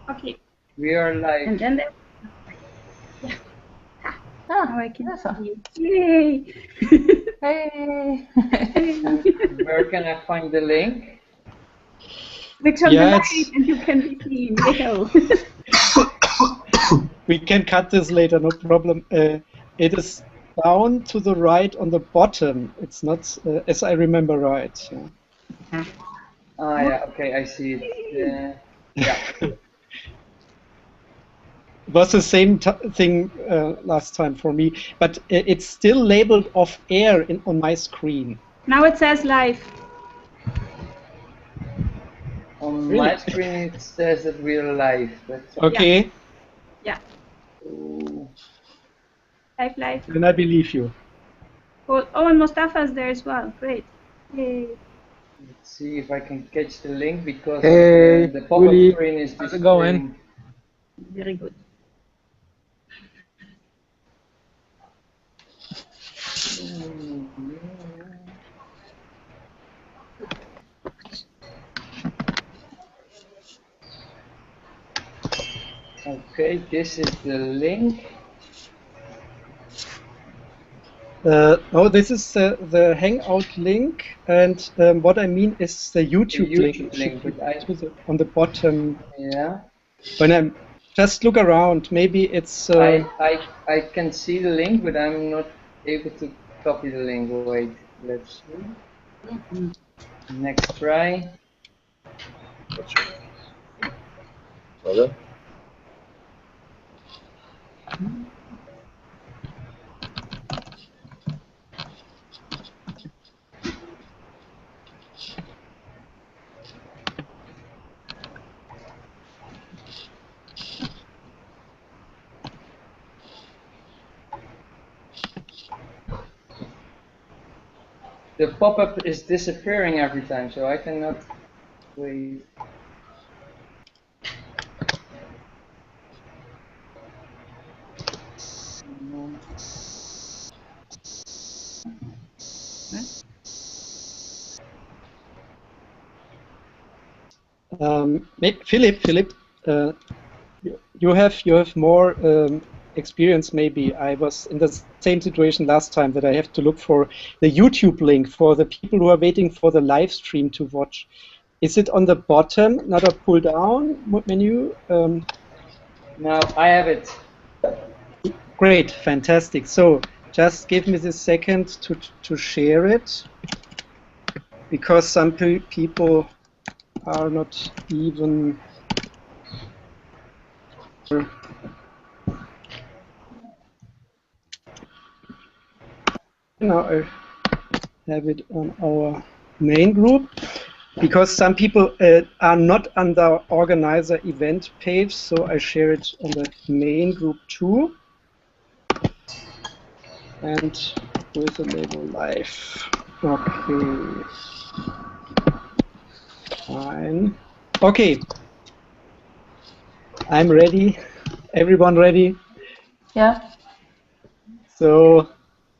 Okay. We are live. And then there... Yeah. Now I can adesso. see you. Yay! Hey. And where can I find the link? Switch on the light and you can be seen. Yay! We can cut this later, no problem. It is down to the right on the bottom. It's not, as I remember right. Yeah. Ah, yeah, okay, I see it. Yeah. It was the same thing last time for me, but it's still labeled off air on my screen. Now it says live. On Really? my screen it says that we're live. That's okay. Yeah. Oh. Live. Then I believe you. Oh, and Mustafa's there as well. Great. Yay. Let's see if I can catch the link because Hey, the pop-up Uli, screen is how's it going? Very good. Okay, this is the link. Oh, this is the Hangout link, and what I mean is the YouTube link. But on the bottom. Yeah. When I just look around, maybe it's. I can see the link, but I'm not able to copy the link. Wait, let's see. Next try. Warte. The pop-up is disappearing every time, so I cannot wait. Philip, you have more experience. Maybe I was in the same situation last time that I have to look for the YouTube link for the people who are waiting for the live stream to watch. Is it on the bottom, not a pull down menu? Now I have it. Great, fantastic. So just give me the second to share it, because some people are not even. Now I have it on our main group, because some people are not on the organizer event page, so I share it on the main group too, and with the label live. Okay, fine. Okay, I'm ready. Everyone ready? Yeah. So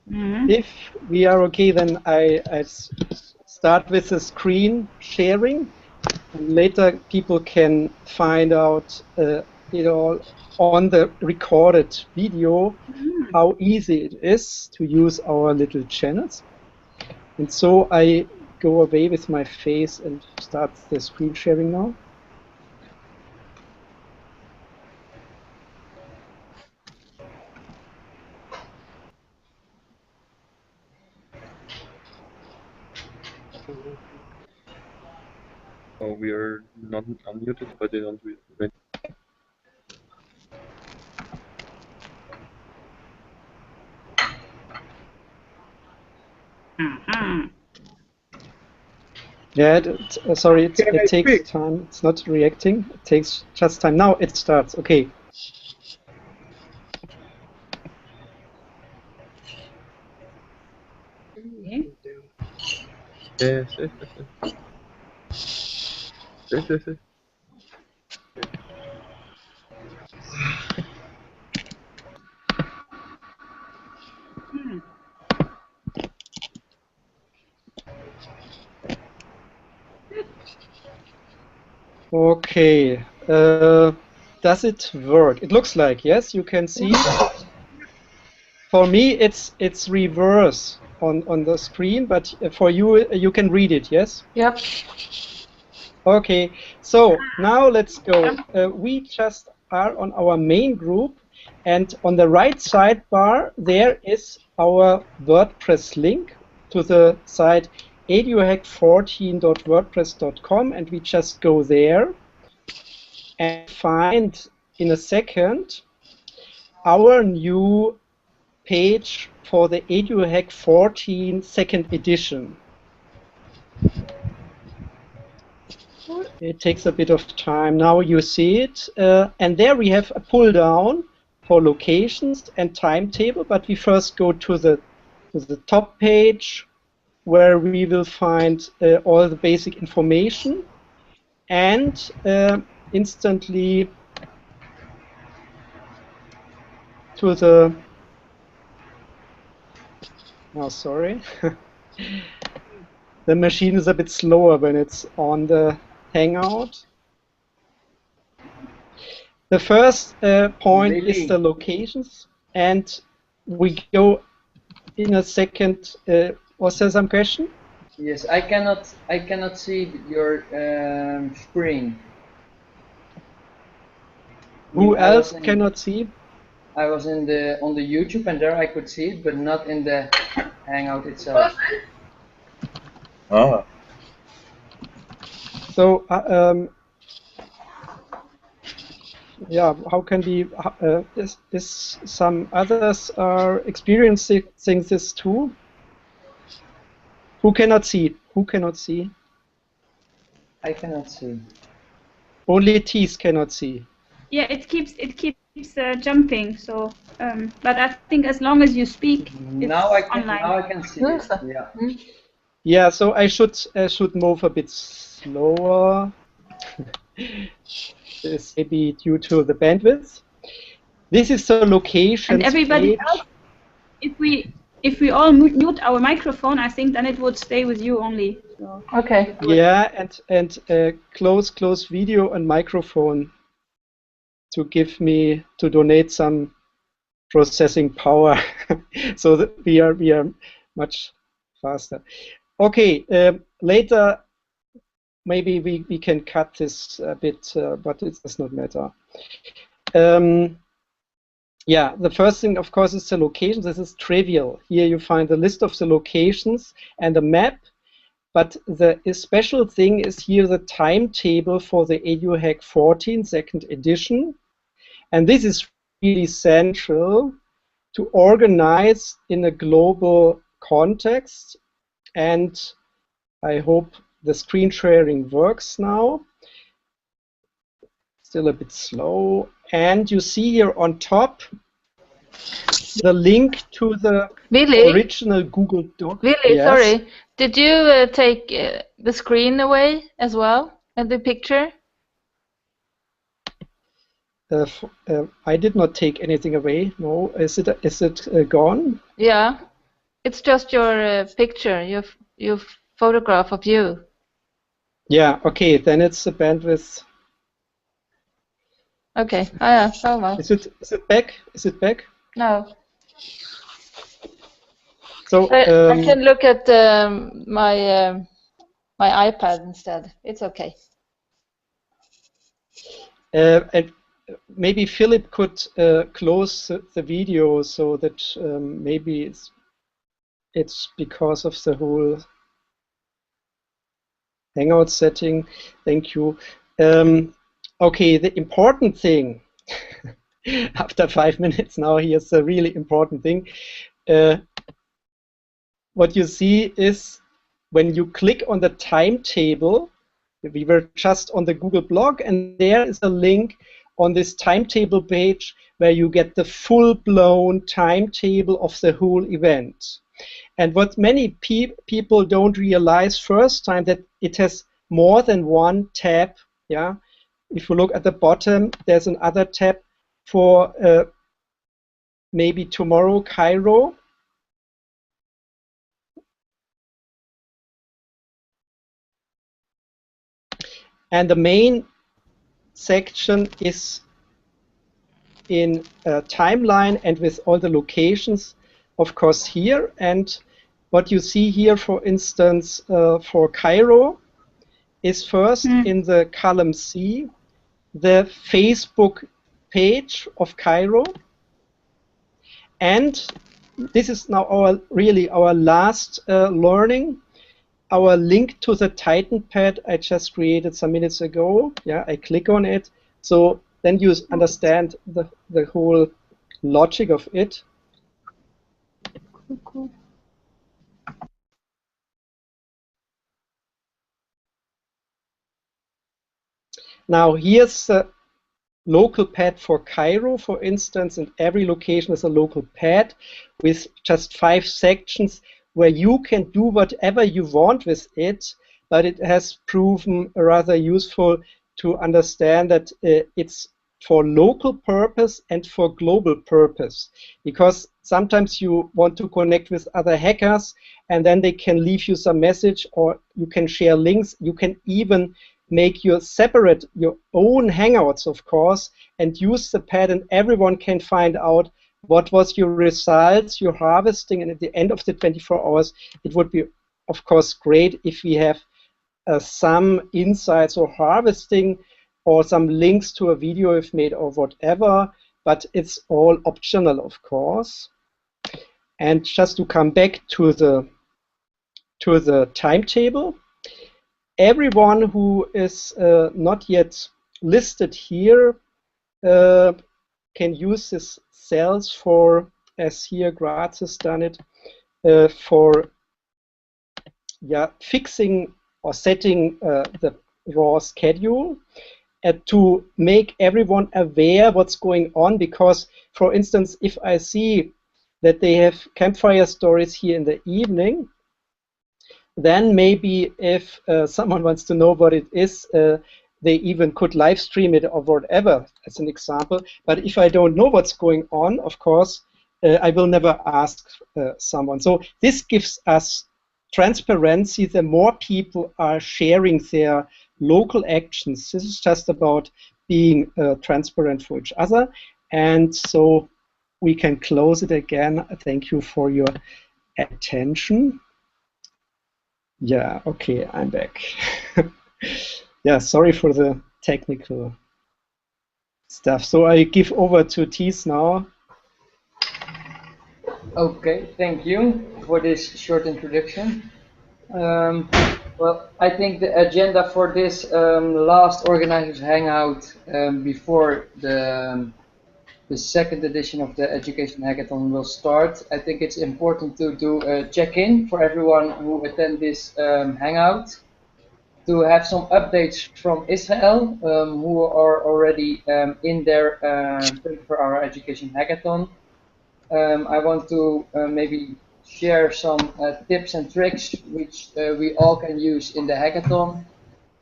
if we are okay, then I start with the screen sharing, and later people can find out on the recorded video how easy it is to use our little channels. And so I go away with my face and start the screen sharing now. Oh, we are not unmuted, but they don't wait. Yeah, sorry, it takes time. It's not reacting. It takes just time. Now it starts. Okay. Yes. Okay. does it work? It looks like, yes, you can see. For me, it's reverse on the screen, but for you, you can read it, yes? Yep. Okay, so now let's go. We just are on our main group, and on the right sidebar, there is our WordPress link to the site eduhack14.wordpress.com, and we just go there and find in a second our new page for the EduHack 14 second edition. It takes a bit of time. Now you see it, and there we have a pull down for locations and timetable, but we first go to the top page where we will find all the basic information, and instantly to the sorry. The machine is a bit slower when it's on the Hangout. The first point is the locations, and we go in a second. Was there some question? Yes, I cannot see your screen. Who else cannot see? I was on the YouTube, and there I could see it, but not in the Hangout itself. Ah. So yeah, how can we? Is some others are experiencing this too? Who cannot see? Who cannot see? I cannot see. Only Tees cannot see. Yeah, it keeps jumping. So, but I think as long as you speak, it's online. Now I can see it. Yeah. Yeah. So I should move a bit slower. This may be due to the bandwidth. This is the location. And everybody else, if we all mute our microphone, I think then it would stay with you only. So. Okay. Yeah, and close video and microphone to donate some processing power, so that we are much faster. Okay, later maybe we can cut this a bit, but it does not matter. Yeah, the first thing, of course, is the locations. This is trivial. Here you find the list of the locations and the map, but the special thing is here the timetable for the EduHack 14 second edition. And this is really central to organize in a global context. And I hope the screen sharing works now. Still a bit slow. And you see here on top the link to the original Google Doc. Willy, yes. Sorry. Did you take the screen away as well and the picture? I did not take anything away. No, is it gone? Yeah, it's just your picture, your photograph of you. Yeah. Okay. Then it's the bandwidth. Okay. Oh, yeah. So well. Is it back? Is it back? No. So I can look at my iPad instead. It's okay. And maybe Philip could close the video so that maybe it's because of the whole Hangout setting. Thank you. Okay, the important thing, after 5 minutes now, here's the really important thing. What you see is when you click on the timetable, we were just on the Google blog, and there is a link on this timetable page where you get the full-blown timetable of the whole event. And what many people don't realize first time, that it has more than one tab. Yeah, if you look at the bottom, there's another tab for maybe tomorrow Cairo. And the main section is in a timeline and with all the locations, of course, here. And what you see here, for instance, for Cairo, is first in the column C, the Facebook page of Cairo. And this is now really our last learning. Our link to the Titan pad I just created some minutes ago. Yeah, I click on it. So then you understand the whole logic of it. Cool. Now here's the local pad for Cairo, for instance, and every location is a local pad with just 5 sections where you can do whatever you want with it, but it has proven rather useful to understand that it's for local purpose and for global purpose, because sometimes you want to connect with other hackers and then they can leave you some message, or you can share links. You can even make your own Hangouts, of course, and use the pad, and everyone can find out what was your results, your harvesting, and at the end of the 24 hours, it would be, of course, great if we have some insights or harvesting or some links to a video we've made or whatever, but it's all optional, of course. And just to come back to the timetable, everyone who is not yet listed here can use this cells for, as here Graz has done it, for fixing or setting the raw schedule, to make everyone aware what's going on. Because, for instance, if I see that they have campfire stories here in the evening, then maybe if someone wants to know what it is, they even could live stream it or whatever, as an example. But if I don't know what's going on, of course, I will never ask someone. So this gives us transparency. The more people are sharing their local actions, this is just about being transparent for each other. And so we can close it again. Thank you for your attention. Yeah, okay, I'm back. Yeah, sorry for the technical stuff. So I give over to Thies now. Okay, thank you for this short introduction. Well, I think the agenda for this last organizers hangout before the second edition of the Education Hackathon will start. I think it's important to do a check-in for everyone who attend this hangout, to have some updates from Israel, who are already in their 24-hour Education Hackathon. I want to maybe share some tips and tricks which we all can use in the hackathon,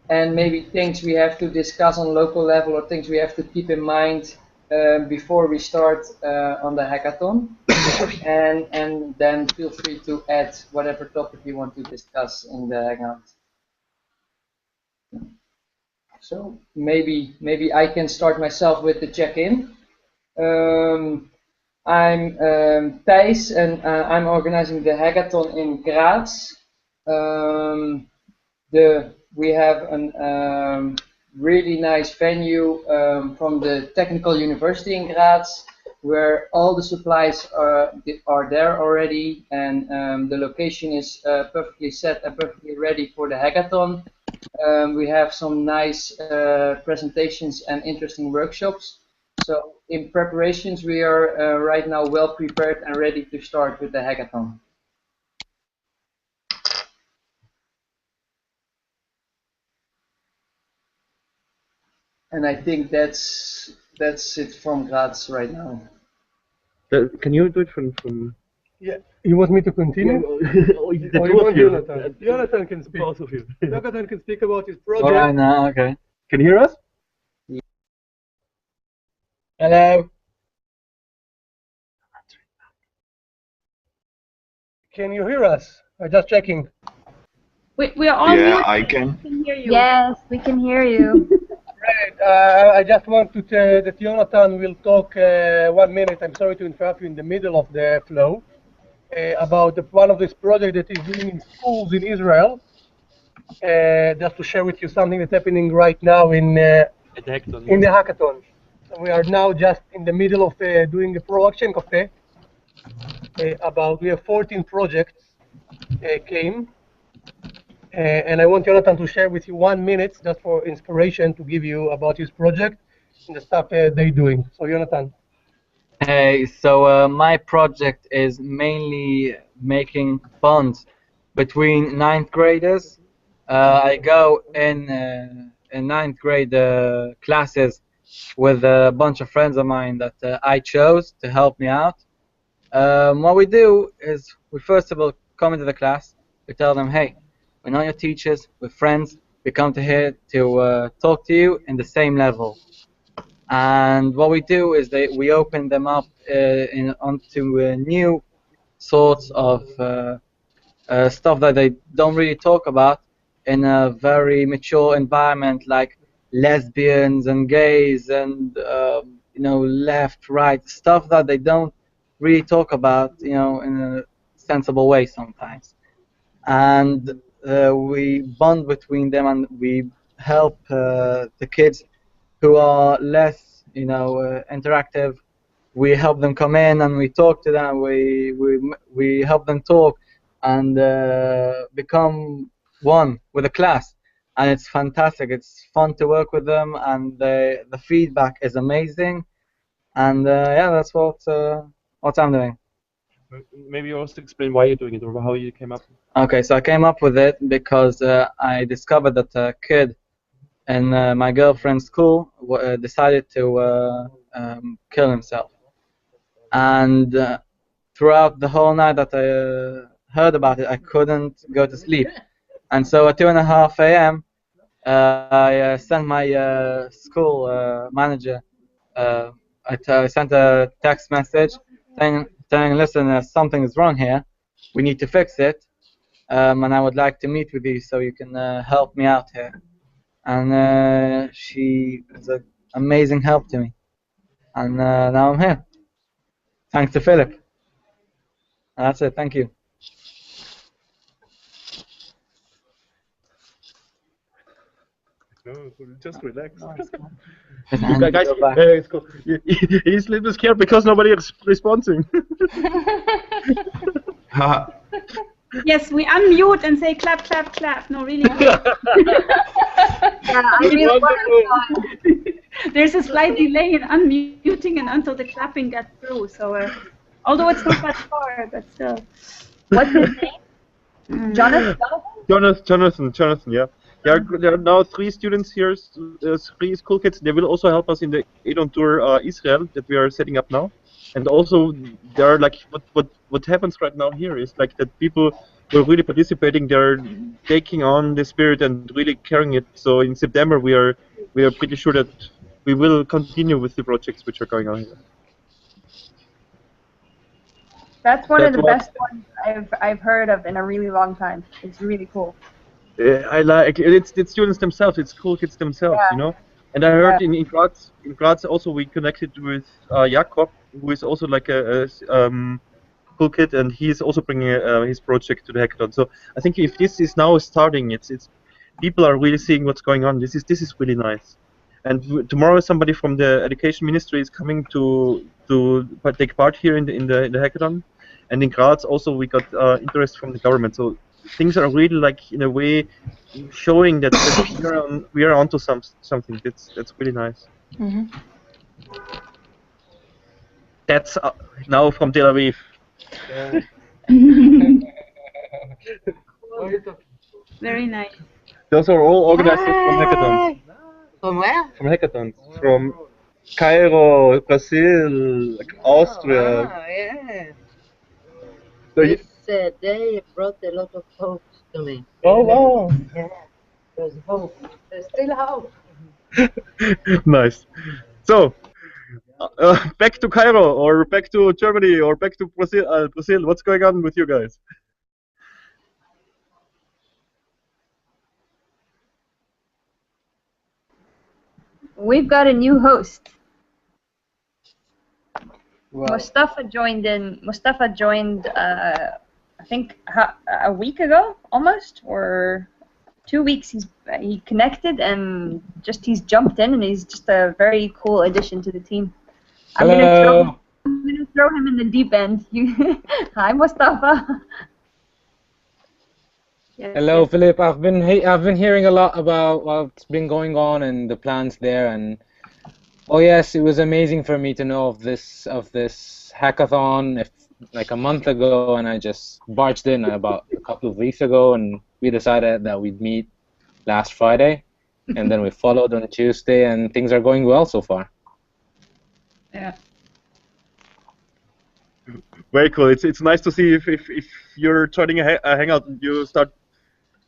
and maybe things we have to discuss on local level or things we have to keep in mind before we start on the hackathon. And then feel free to add whatever topic you want to discuss in the hangout. So maybe I can start myself with the check-in. I'm Thijs, and I'm organizing the hackathon in Graz. We have a really nice venue from the Technical University in Graz, where all the supplies are there already, and the location is perfectly set and perfectly ready for the hackathon. We have some nice presentations and interesting workshops. So in preparations, we are right now well prepared and ready to start with the hackathon. And I think that's it from Graz right now. Can you do it from? Yeah. You want me to continue? Oh, or you want Jonathan? Jonathan can speak. Both of you. Jonathan can speak about his project. All right, now, okay. Can you hear us? Hello. Can you hear us? I'm just checking. We are all Yeah, muted. I can. We can hear you. Yes, we can hear you. I just want to tell that Jonathan will talk 1 minute. I'm sorry to interrupt you in the middle of the flow about one of these projects that he's doing in schools in Israel. Just to share with you something that's happening right now in the hackathon. So we are now just in the middle of doing a production cafe. We have 14 projects came. And I want Jonathan to share with you 1 minute just for inspiration to give you about his project and the stuff they're doing. So Jonathan. Hey, so my project is mainly making bonds between ninth graders. I go in ninth grade classes with a bunch of friends of mine that I chose to help me out. What we do is we first of all come into the class. We tell them, hey, we're not your teachers, we're friends. We come to here to talk to you in the same level. And what we do is we open them up onto new sorts of stuff that they don't really talk about in a very mature environment, like lesbians and gays and left, right, stuff that they don't really talk about, in a sensible way sometimes. And we bond between them, and we help the kids who are less, interactive. We help them come in and we talk to them. We help them talk and become one with the class, and it's fantastic. It's fun to work with them, and the feedback is amazing. And yeah, that's what I'm doing. Maybe you also explain why you're doing it or how you came up. Okay, so I came up with it because I discovered that a kid in my girlfriend's school decided to kill himself. And throughout the whole night that I heard about it, I couldn't go to sleep. And so at 2:30 a.m., I sent my school manager. I sent a text message saying, listen, something is wrong here. We need to fix it. And I would like to meet with you so you can help me out here. And she is an amazing help to me. And now I'm here. Thanks to Philip. That's it. Thank you. No, just relax. You Guys, it's cool. He's a little scared because nobody is responding. Yes, we unmute and say clap, clap, clap. No, really. There's a slight delay in unmuting and until the clapping gets through. So, although it's not that far, but still. What's his name? Jonathan, yeah. There are now 3 students here, 3 school kids. They will also help us in the Edom tour Israel that we are setting up now. And also, there are like what happens right now here is like that people who are really participating. They're taking on the spirit and really carrying it. So in September, we are pretty sure that we will continue with the projects which are going on here. That's one of the best ones I've heard of in a really long time. It's really cool. I like it's the students themselves. It's school kids themselves, And I heard in Graz also we connected with Jakob, who is also like a cool kid, and he's also bringing his project to the hackathon. So I think if this is now starting, it's people are really seeing what's going on. This is really nice. And tomorrow somebody from the education ministry is coming to take part here in the hackathon. And in Graz also we got interest from the government. So things are really like in a way showing that we are onto something. That's really nice. Mm-hmm. That's now from Tel Aviv. Very nice. Those are all organizers from hackathons. From where? From hackathons. From Cairo, Brazil, Austria. Ah, yeah. So They brought a lot of hope to me. oh wow! Yeah, there's hope. There's still hope. Nice. So, back to Cairo, or back to Germany, or back to Brazil. Brazil, what's going on with you guys? we've got a new host. Well, Mustafa joined, I think a week ago, almost, or 2 weeks. He connected and he's jumped in, and he's just a very cool addition to the team. I'm gonna throw him in the deep end. Hi, Mustafa. Yes, Hello, yes. Philip. I've been hearing a lot about what's been going on and the plans there, and oh yes, it was amazing for me to know of this hackathon like a month ago, and I just barged in about a couple of weeks ago, and we decided that we'd meet last Friday, and then we followed on Tuesday, and things are going well so far. Yeah. Very cool. It's nice to see if you're joining a hangout and you start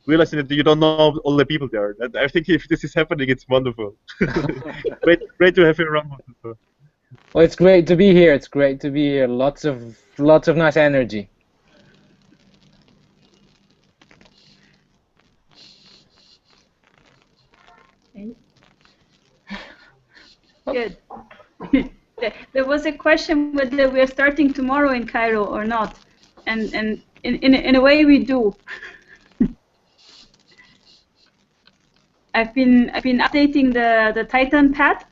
realizing that you don't know all the people there. I think if this is happening, it's wonderful. great to have you around. Well, it's great to be here. It's great to be here. Lots of nice energy. Good. There was a question whether we are starting tomorrow in Cairo or not, and in a way we do. I've been updating the Titan pad,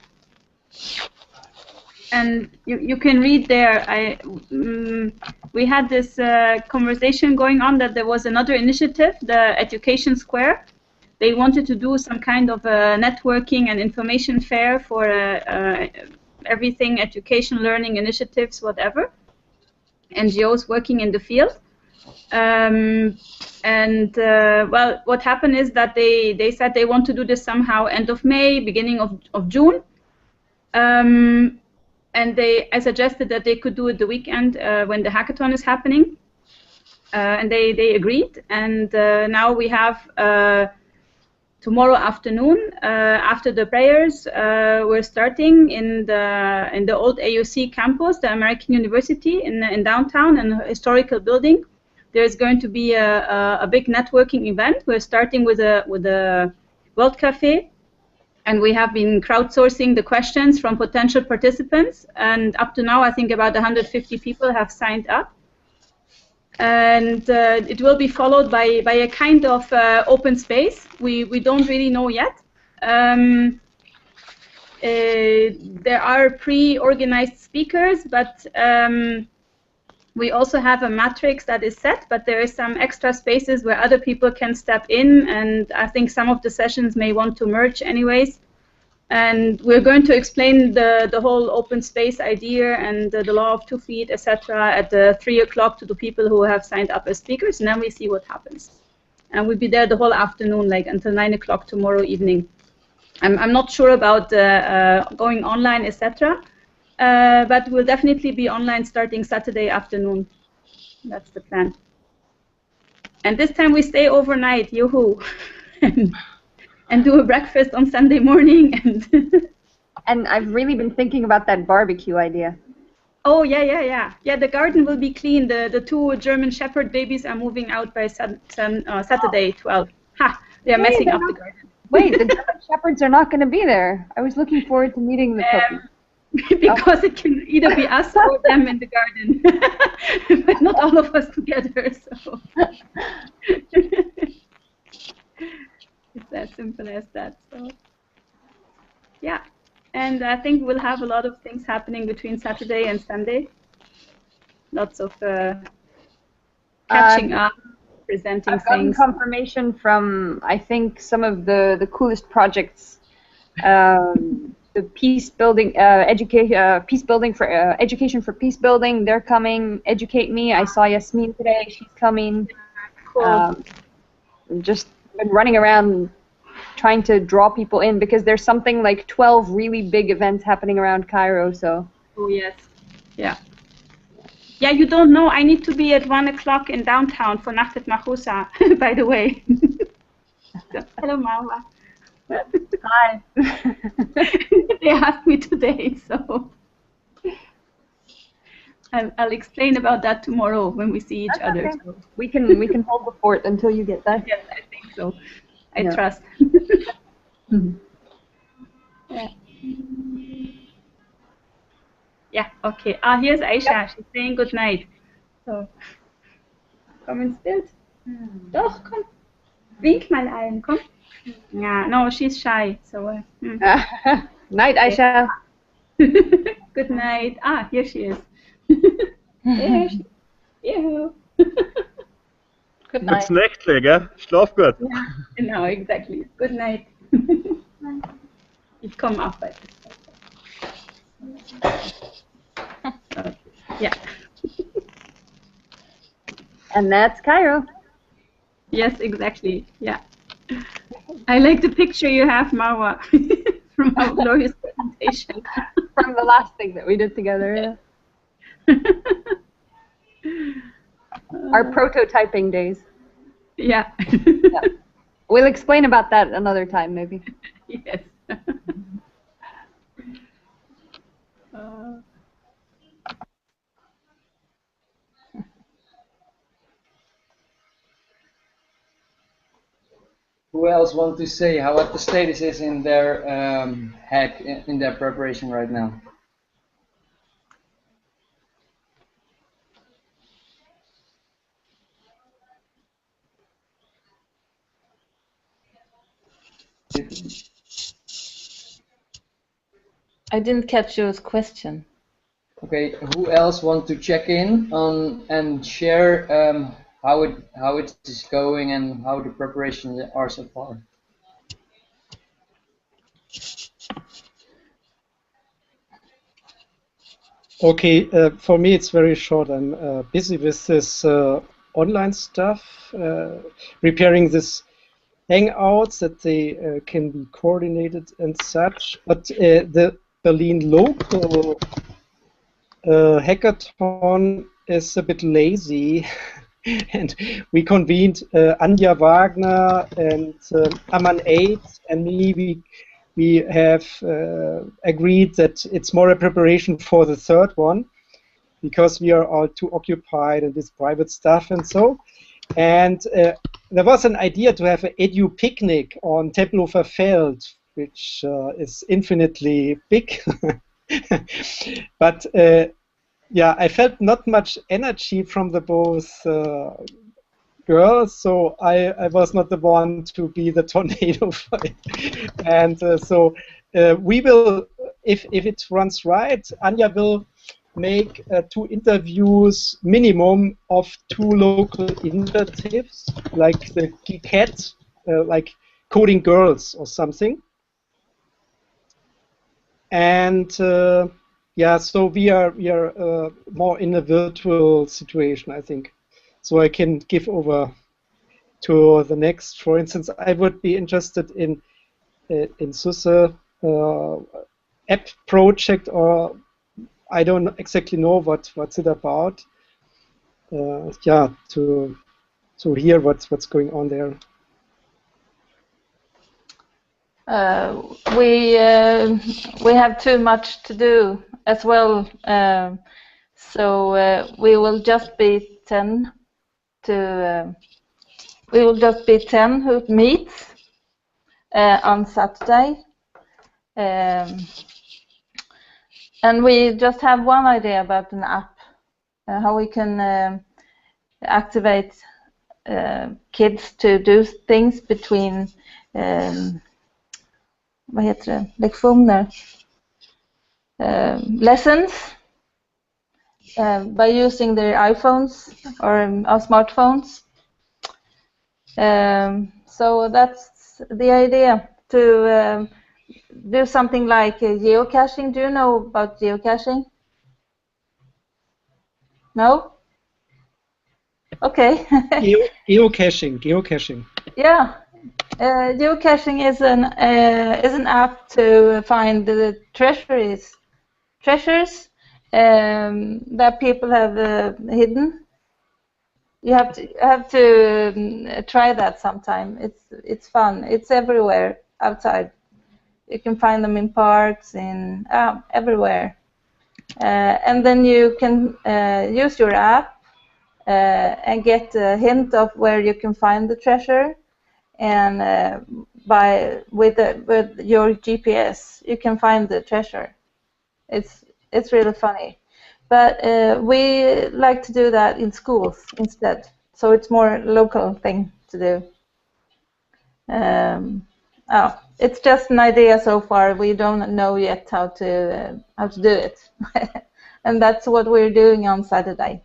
and you can read there. We had this conversation going on that there was another initiative, the Education Square. They wanted to do some kind of a networking and information fair for everything, education, learning initiatives, whatever, NGOs working in the field. Well, what happened is that they said they want to do this somehow end of May, beginning of June. And I suggested that they could do it the weekend when the hackathon is happening. And they agreed. And now we have tomorrow afternoon, after the prayers, we're starting in the old AUC campus, the American University in downtown, in a historical building. There's going to be a big networking event. We're starting with a World Cafe, and we have been crowdsourcing the questions from potential participants. And up to now, I think about 150 people have signed up. And it will be followed by a kind of open space. We don't really know yet. There are pre-organized speakers, but we also have a matrix that is set, but there is some extra spaces where other people can step in, and I think some of the sessions may want to merge anyways. And we're going to explain the whole open space idea and the law of 2 feet, etc. at 3 o'clock to the people who have signed up as speakers, and then we see what happens. And we'll be there the whole afternoon, like until 9 o'clock tomorrow evening. I'm not sure about going online, etc. But we'll definitely be online starting Saturday afternoon. That's the plan. And this time we stay overnight, yoo-hoo. And do a breakfast on Sunday morning. And I've really been thinking about that barbecue idea. Oh, yeah. Yeah, the garden will be clean. The 2 German Shepherd babies are moving out by Saturday, 12. Ha! They're messing up the garden. Wait, the German Shepherds are not going to be there. I was looking forward to meeting the puppies. Because it can either be us or them in the garden. But not all of us together, so... It's as simple as that. So, yeah, and I think we'll have a lot of things happening between Saturday and Sunday. Lots of catching up, presenting I've gotten things. Confirmation from, I think, some of the coolest projects. The peace building, peace building for education for peace building. They're coming. Educate Me. I saw Yasmin today. She's coming. Cool. Just been running around trying to draw people in because there's something like 12 really big events happening around Cairo. So. Oh yes. Yeah. Yeah, you don't know. I need to be at 1 o'clock in downtown for Nachtet Machusa. By the way. Hello, Marwa. Hi. They asked me today, so I'll explain about that tomorrow when we see each other. Okay. So. We can hold the fort until you get there. Yes, I think so. I trust. Yeah. Yeah, okay. Ah, here's Aisha. She's saying good night. So, komm ins Bild. Doch, komm. Wink mal allen, komm. Yeah, no, she's shy. So, Night, Aisha. good night. Ah, here she is. There she is. Good night. Gutes Nächtle, gell? Schlaf gut. Ja, genau, exactly. Good night. Ich komme auch bald. Okay. Yeah. And that's Cairo. Yes, exactly. Yeah. I like the picture you have, Marwa, from our glorious presentation. From the last thing that we did together. Yeah. Our prototyping days. Yeah. Yeah. We'll explain about that another time, maybe. Yes. Who else want to say what the status is in their hack, in their preparation right now? I didn't catch your question. Okay, who else want to check in on and share how it is going and how the preparations are so far? Okay, for me it's very short. I'm busy with this online stuff, preparing this Hangouts that they can be coordinated and such. But the Berlin local hackathon is a bit lazy. And we convened Anja Wagner and Aman 8 and me. We have agreed that it's more a preparation for the third one because we are all too occupied in this private stuff and so. And there was an idea to have an edu picnic on Tempelhofer Feld, which is infinitely big. But yeah, I felt not much energy from the both girls, so I was not the one to be the tornado for it. And so we will, if it runs right, Anja will make 2 interviews minimum of 2 local initiatives, like the Geekette, like Coding Girls or something. And yeah, so we are more in a virtual situation, I think. So I can give over to the next. For instance, I would be interested in SUSE app project, or I don't exactly know what's it about. Yeah, to hear what's going on there. We have too much to do as well, so we will just be 10 to. We will just be 10 who meets on Saturday, and we just have one idea about an app, how we can activate kids to do things between vad heter det? Lektioner, lessons, by using their iPhones or smartphones. So that's the idea, to do something like geocaching. Do you know about geocaching? No? Okay. Geocaching. Yeah. Geocaching is an app to find the treasures that people have hidden. You have to try that sometime. It's fun. It's everywhere outside. You can find them in parks, everywhere. And then you can use your app and get a hint of where you can find the treasure, and with your GPS. You can find the treasure. It's really funny, but we like to do that in schools instead. So it's more local thing to do. It's just an idea so far. We don't know yet how to do it, and that's what we're doing on Saturday.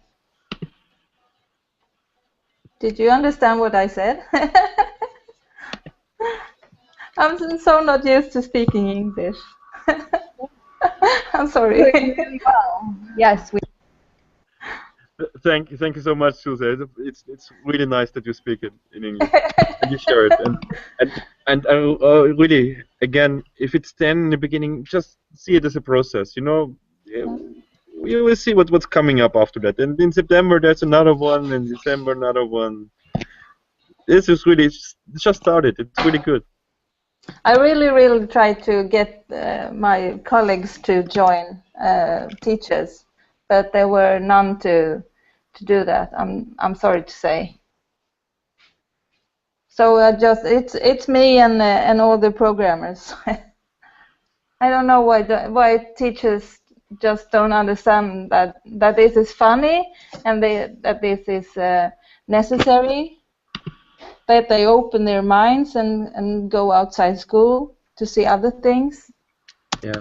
Did you understand what I said? I'm so not used to speaking English. I'm sorry. Really well. Yes, we. Thank you so much, Susan. It's really nice that you speak it in English and you share it. And really, again, if it's 10 in the beginning, just see it as a process. You know, you will see what's coming up after that. And in September there's another one, in December another one. This is really just started. It's really good. I really try to get my colleagues to join teachers, but there were none to do that. I'm sorry to say. So it's me and all the programmers. I don't know why teachers just don't understand that this is funny and that this is necessary. That they open their minds and go outside school to see other things. Yeah,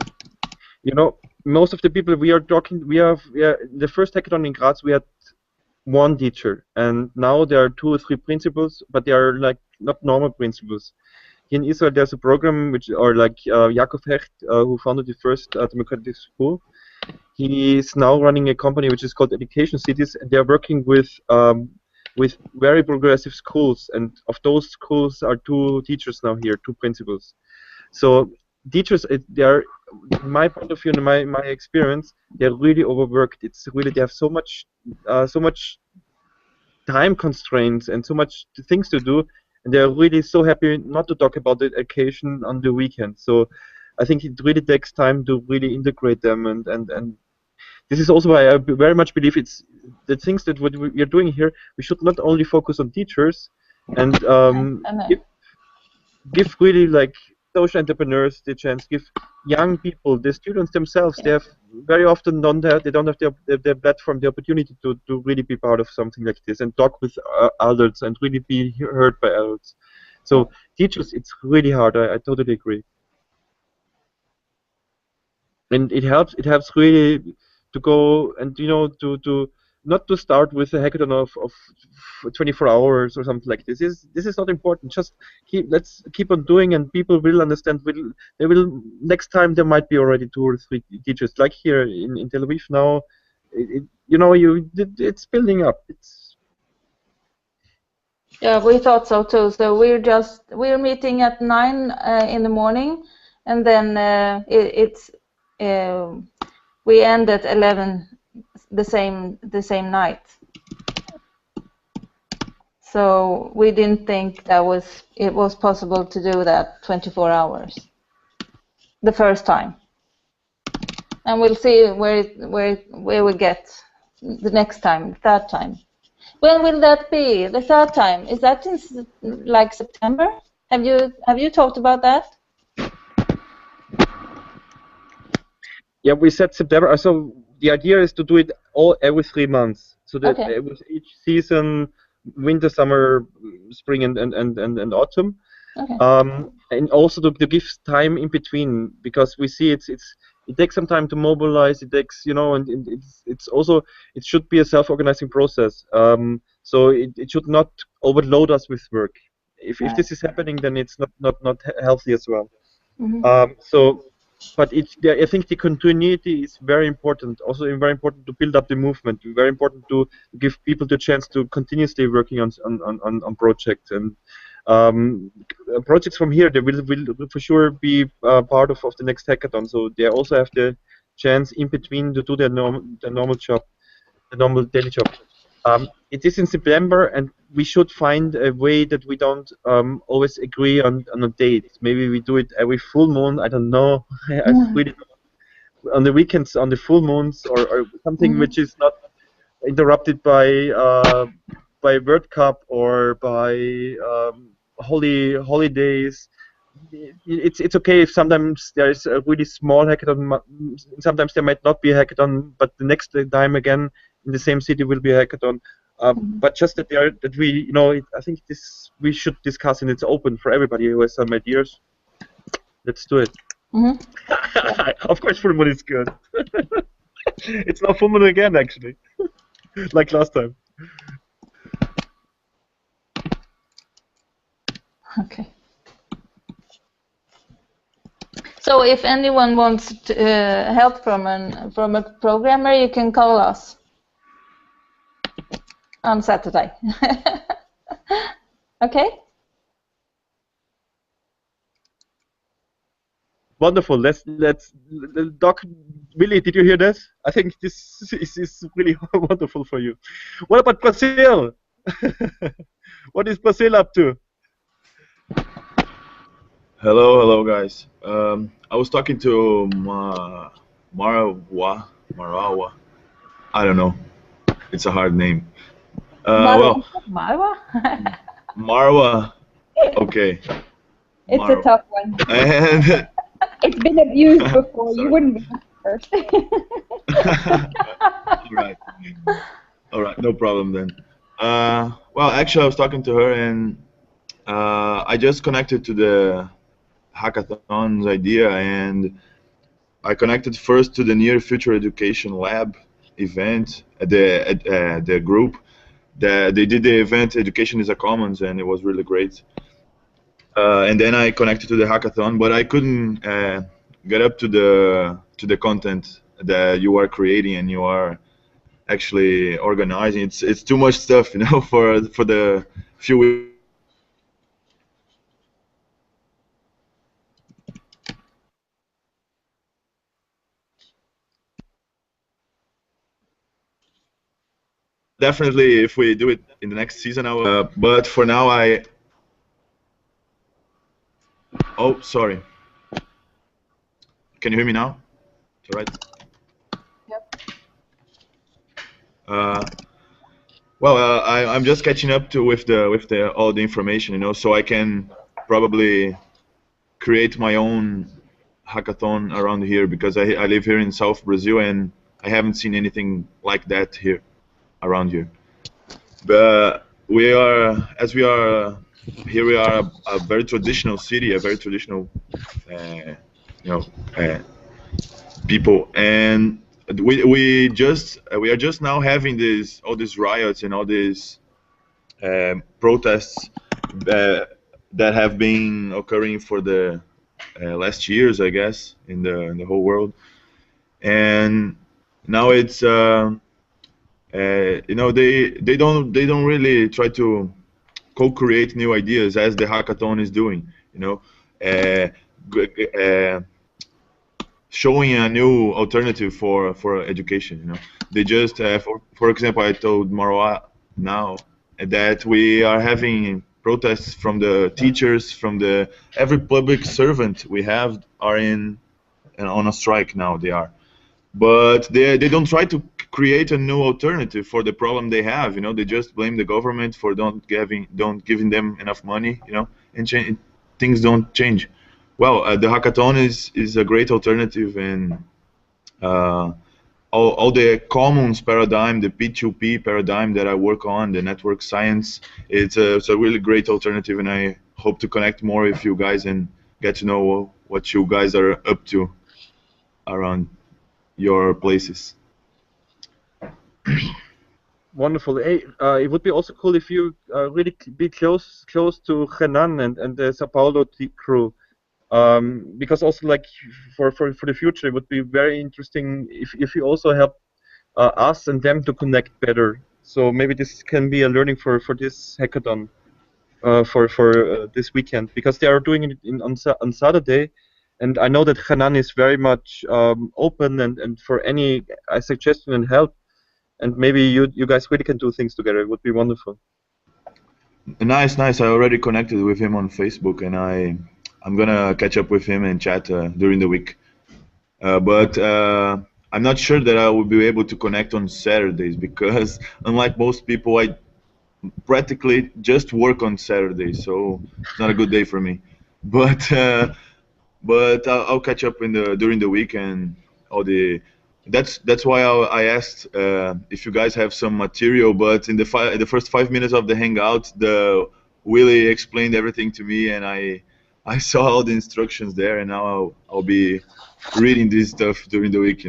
you know, most of the people we are talking, the first hackathon in Graz, we had one teacher, and now there are 2 or 3 principals, but they are like not normal principals. Here in Israel, there's a program like Yaakov Hecht, who founded the first democratic school. He is now running a company which is called Education Cities, and they are working with very progressive schools, and of those schools are 2 teachers now here, 2 principals. So teachers, they are, in my point of view, in my experience, they're really overworked. It's really, they have so much time constraints and so much things to do, and they're really so happy not to talk about the education on the weekend. So I think it really takes time to really integrate them, and this is also why I very much believe it's the things that what we are doing here. We should not only focus on teachers and give really like social entrepreneurs the chance, give young people, the students themselves. They have very often they don't have their platform, the opportunity to really be part of something like this and talk with adults and really be heard by adults. So teachers, it's really hard. I totally agree. And it helps really to go and, you know, to not to start with a hackathon of 24 hours or something like this. This is not important. Just let's keep on doing, and people will understand. They will next time there might be already 2 or 3 teachers like here in Tel Aviv now. You know, it's building up. Yeah, we thought so too. So we're meeting at 9 in the morning, and then we end at 11 the same night. So we didn't think it was possible to do that 24 hours the first time, and we'll see where we get the next time, the third time. When will that be? The third time? Is that in like September? Have you talked about that? Yeah, we said September. So the idea is to do it every 3 months. So that with each season, winter, summer, spring, and autumn. Okay. And also to give time in between, because we see it takes some time to mobilize. It takes, you know, and it's also, it should be a self-organizing process. So it should not overload us with work. If this is happening, then it's not healthy as well. Mm-hmm. But I think the continuity is very important. Also, very important to build up the movement. Very important to give people the chance to continuously working on projects, and projects from here. They will for sure be part of the next hackathon. So they also have the chance in between to do their normal job, the normal daily job. It is in September, and we should find a way that we don't always agree on a date. Maybe we do it every full moon. I don't know. I really don't know. On the weekends, on the full moons, or something which is not interrupted by World Cup or by holidays. it's okay if sometimes there is a really small hackathon. Sometimes there might not be a hackathon, but the next time again in the same city will be a hackathon. But just that we, I think we should discuss, and it's open for everybody who has some ideas. Let's do it. Of course, full moon is good. It's not full moon again, actually, like last time. Okay. So if anyone wants help from a programmer, you can call us on Saturday. Okay. Wonderful. Let's Doc. Willie, did you hear this? I think this is really wonderful for you. What about Brazil? What is Brazil up to? Hello, guys. I was talking to Marawa. I don't know. It's a hard name. Well, Marwa? Marwa. Okay. It's Marwa. a tough one. And It's been abused before. You wouldn't be the first. All right, no problem then. Well, actually, I was talking to her, and I just connected to the Hackathon's idea, and I connected first to the Near Future Education Lab event at the group. They did the event Education is a Commons, and it was really great. And then I connected to the hackathon, but I couldn't get up to the content that you are creating and you are actually organizing. It's too much stuff, for the few weeks. Definitely, if we do it in the next season, I will. But for now, Oh, sorry. Can you hear me now? All right. Yep. Well, I'm just catching up with all the information, so I can probably create my own hackathon around here, because I live here in South Brazil and I haven't seen anything like that here around here. But we are here. We are a very traditional city, a very traditional, people, and we are just now having all these riots and all these protests that have been occurring for the last years, I guess, in the whole world, and now it's they don't really try to co-create new ideas as the hackathon is doing, showing a new alternative for education. They just for example, I told Marwa now that we are having protests from the teachers, from every public servant we have are on a strike now. They are, but they don't try to create a new alternative for the problem they have. They just blame the government for don't giving them enough money, and things don't change. Well, the hackathon is a great alternative, and all the commons paradigm, the P2P paradigm that I work on, the network science, it's a really great alternative, and I hope to connect more with you guys and get to know what you guys are up to around your places. Wonderful. Hey, it would be also cool if you really be close to Renan and the Sao Paulo crew, because also like for the future, it would be very interesting if you also help us and them to connect better. So maybe this can be a learning for this hackathon for this weekend, because they are doing it on Saturday, and I know that Renan is very much open and for any suggestion and help. And maybe you guys really can do things together. It would be wonderful. Nice. I already connected with him on Facebook, and I'm gonna catch up with him and chat during the week. But I'm not sure that I will be able to connect on Saturdays, because unlike most people, I practically just work on Saturdays, so it's not a good day for me. but I'll catch up during the week and all the. That's why I asked if you guys have some material. But in the first 5 minutes of the hangout, the Willie explained everything to me, and I saw all the instructions there, and now I'll be reading this stuff during the week.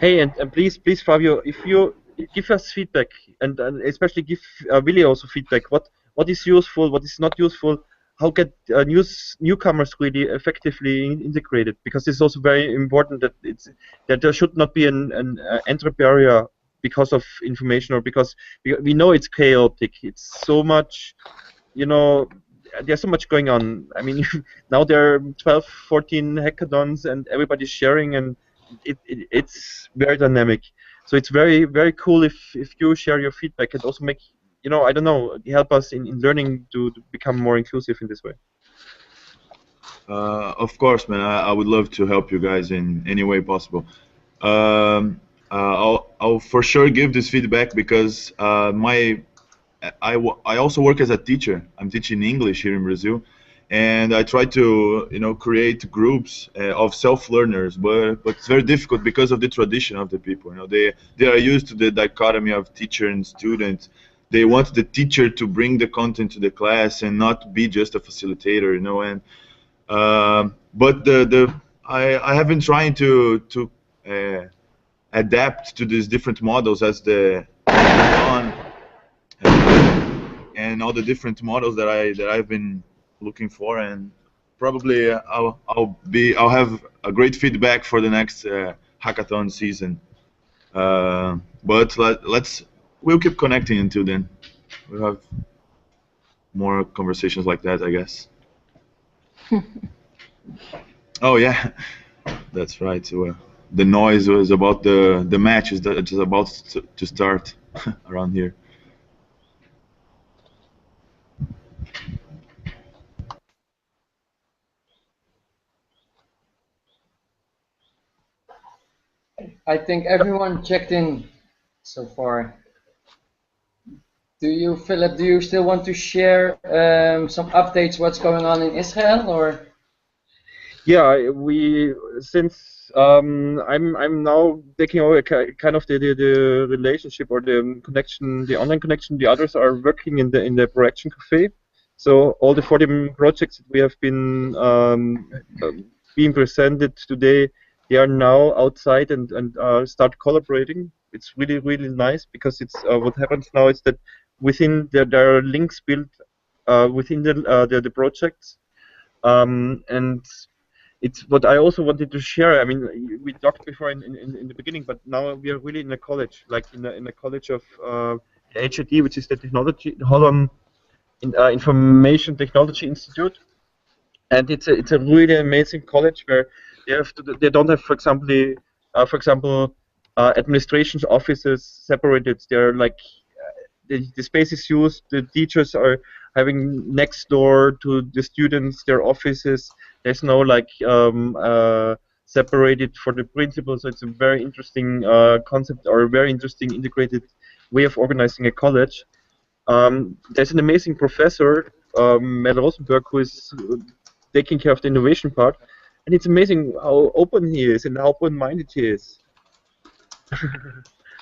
Hey, and please, Fabio, if you give us feedback, and especially give Willie also feedback, what is useful, what is not useful, how get newcomers really effectively integrated? Because it's also very important that there should not be an entry barrier because of information, or because we know it's chaotic. It's so much, there's so much going on. I mean, now there are 12, 14 hackathons, and everybody's sharing, and it's very dynamic. So it's very, very cool if you share your feedback and also make, I don't know, help us in learning to become more inclusive in this way. Of course, man. I would love to help you guys in any way possible. I'll for sure give this feedback because I also work as a teacher. I'm teaching English here in Brazil, and I try to create groups of self-learners, but it's very difficult because of the tradition of the people. They are used to the dichotomy of teacher and student. They want the teacher to bring the content to the class and not be just a facilitator. And but I have been trying to adapt to these different models as the on and all the different models that I've been looking for, and probably I'll have a great feedback for the next hackathon season. But we'll keep connecting until then. We'll have more conversations like that, I guess. Oh yeah, that's right. So, the noise was about the match is just about to start around here. I think everyone checked in so far. Philip, do you still want to share some updates what's going on in Israel, or? Yeah, since I'm now taking over kind of the relationship or the connection, the online connection. The others are working in the production cafe. So all the 40 projects that we have been being presented today, they are now outside and start collaborating. It's really, really nice because it's what happens now is that within there are links built within the projects, and it's what I also wanted to share. I mean, we talked before in the beginning, but now we are really in a college, like in a college of HIT, which is the Holland Information Technology Institute, and it's a really amazing college where they don't have, for example, administration offices separated. They're like the space is used. The teachers are having next door to the students their offices. There's no separated for the principal. So it's a very interesting concept, or a very interesting integrated way of organizing a college. There's an amazing professor, Mel Rosenberg, who is taking care of the innovation part, and it's amazing how open he is and how open-minded he is.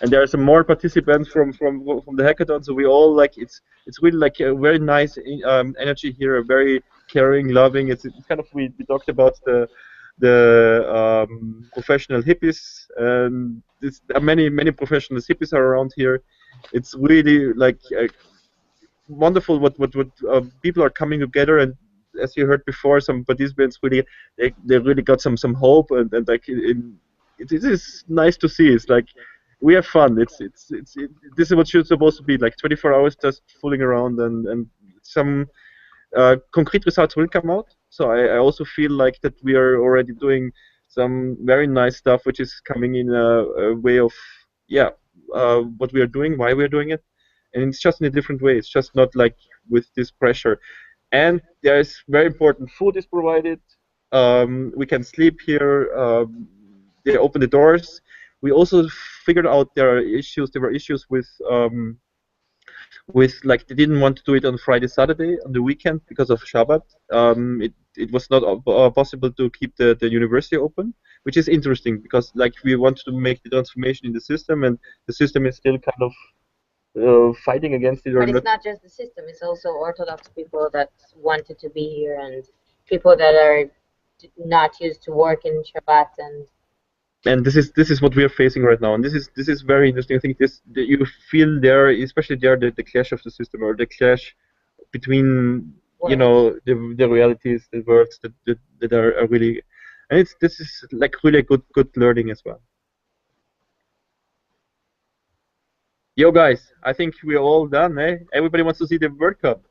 And there are some more participants from the hackathon, so we all it's really like a very nice energy here, a very caring, loving. It's kind of we talked about the professional hippies, and there are many professional hippies are around here. It's really like wonderful what people are coming together, and as you heard before, some participants really they really got some hope, and like it is nice to see. It's like we have fun. This is what you're supposed to be like 24 hours just fooling around, and some concrete results will come out. So I also feel like that we are already doing some very nice stuff, which is coming in a way of what we are doing, why we are doing it, and it's just in a different way. It's just not like with this pressure. And there is very important food is provided. We can sleep here. They open the doors. We also figured out there were issues with with like they didn't want to do it on Friday, Saturday, on the weekend because of Shabbat. It was not possible to keep the university open, which is interesting because like we wanted to make the transformation in the system, and the system is still kind of fighting against it. But it's not just the system; it's also Orthodox people that wanted to be here and people that are not used to work in Shabbat and this is what we are facing right now, and this is very interesting. I think you feel there, especially there, the clash of the system or the clash between the realities, the words that are really, and this is like really good learning as well. Yo guys, I think we're all done, eh? Everybody wants to see the World Cup.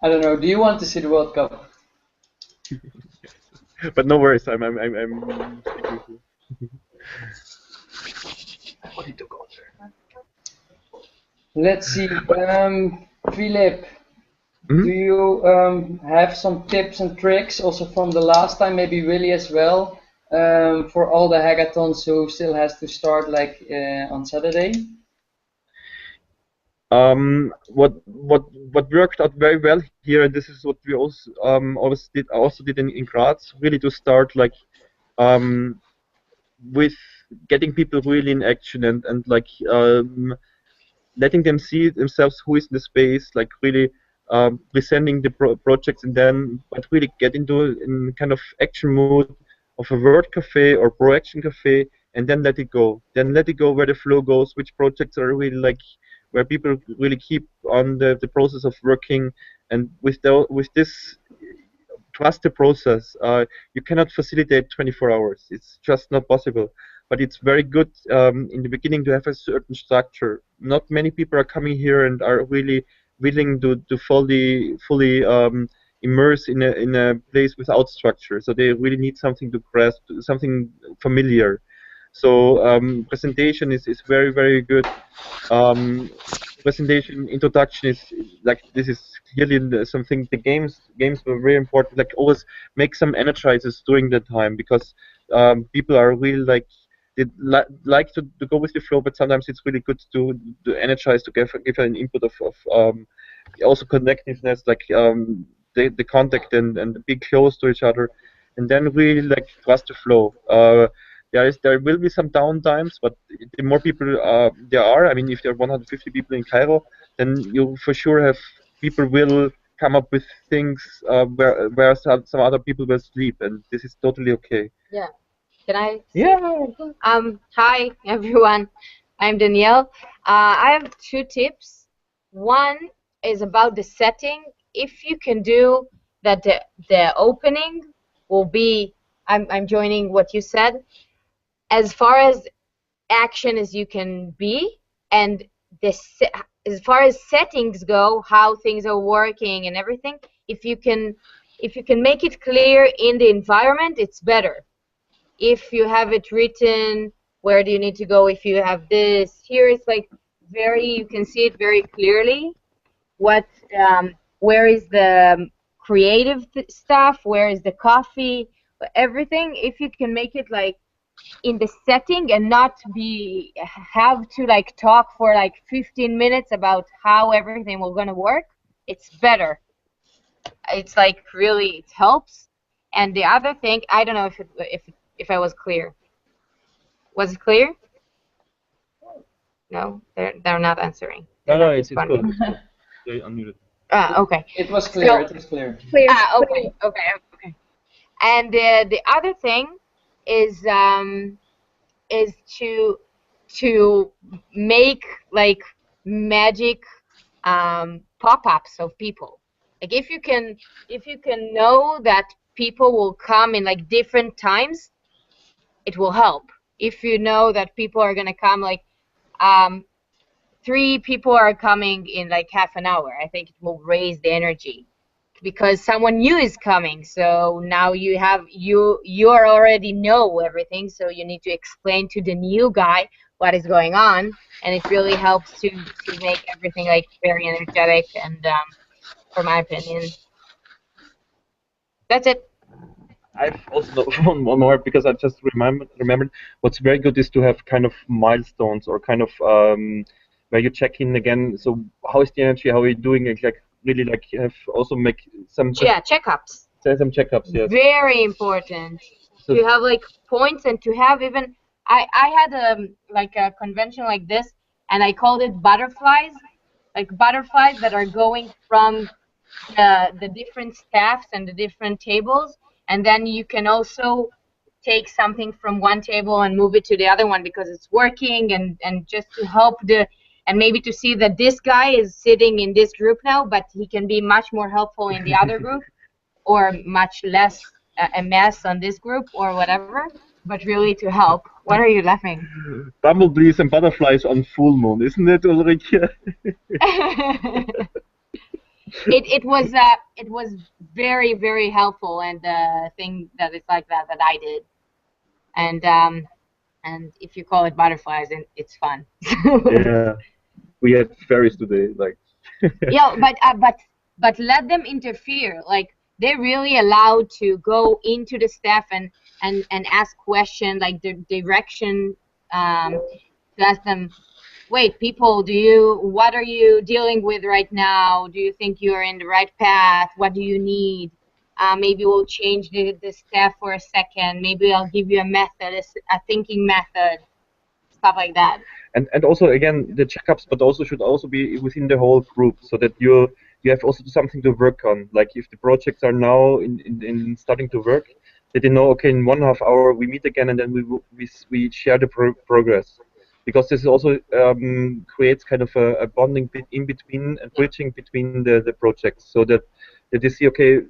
I don't know. Do you want to see the World Cup? But no worries, I'm sticking with you. Let's see. Philip, do you have some tips and tricks also from the last time, maybe Willy as well, for all the hackathons who still has to start like on Saturday? What worked out very well here, and this is what we also also did in Graz, really to start like with getting people really in action and like letting them see themselves who is in the space, like really presenting the projects, and then but really get into in kind of action mode of a word cafe or pro action cafe, and then let it go. Then let it go where the flow goes, which projects are really like where people really keep on the process of working, and with this trust the process. You cannot facilitate 24 hours. It's just not possible. But it's very good in the beginning to have a certain structure. Not many people are coming here and are really willing to fully immerse in a place without structure. So they really need something to grasp, something familiar. So presentation is very, very good. Presentation introduction is like this is clearly something. The games were very important. Like always make some energizers during that time, because people are really like they like to go with the flow, but sometimes it's really good to energize, to give an input of also connectiveness, like the contact and be close to each other, and then really like trust the flow. There will be some downtimes, but the more people there are, I mean, if there are 150 people in Cairo, then you for sure have people will come up with things where some other people will sleep, and this is totally okay. Yeah. Can I? Yeah. Hi everyone. I'm Danielle. I have 2 tips. One is about the setting. If you can do that, the opening will be. I'm joining what you said. As far as action as you can be, and as far as settings go, how things are working and everything. If you can make it clear in the environment, it's better. If you have it written, where do you need to go? If you have this here, it's like you can see it very clearly. Where is the creative stuff? Where is the coffee? Everything. If you can make it like in the setting and not have to like talk for like 15 minutes about how everything will gonna work, it's better. It's like really it helps. And the other thing, I don't know if I was clear. Was it clear? No, they're not answering. No, it's good. They unmuted. Okay. It was clear. So, it was clear. Okay. And the other thing is to make like magic pop-ups of people. Like if you can know that people will come in like different times, it will help. If you know that people are gonna come like 3 people are coming in like half an hour, I think it will raise the energy because someone new is coming. So now you already know everything, so you need to explain to the new guy what is going on, and it really helps to make everything like very energetic. And for my opinion, that's it. I've also one more because I just remembered what's very good is to have kind of milestones or kind of where you check in again. So how is the energy? How are you doing? Like really like have also make some checkups. Some checkups. Yes. Very important So to have like points and to have even. I had like a convention like this, and I called it butterflies, like butterflies that are going from the different staffs and the different tables, and then you can also take something from one table and move it to the other one because it's working, and just to help and maybe to see that this guy is sitting in this group now, but he can be much more helpful in the other group, or much less a mess on this group or whatever, but really to help. What are you laughing? Bumblebees and butterflies on full moon, isn't it, Ulrike? It was very, very helpful, and the thing that is like that I did, and if you call it butterflies, it's fun. Yeah, we had fairies today, like. Yeah, but let them interfere. Like they're really allowed to go into the staff and ask questions, like the direction, to ask them. Wait, people, what are you dealing with right now? Do you think you're in the right path? What do you need? Maybe we'll change the staff for a second. Maybe I'll give you a method, a thinking method, stuff like that. And also again the checkups, but also should also be within the whole group, so that you have also something to work on. Like if the projects are now in starting to work, that they know, okay, in 1.5 hours we meet again, and then we share the progress. Because this also creates kind of a bonding in between and bridging between the projects, so that they see, okay,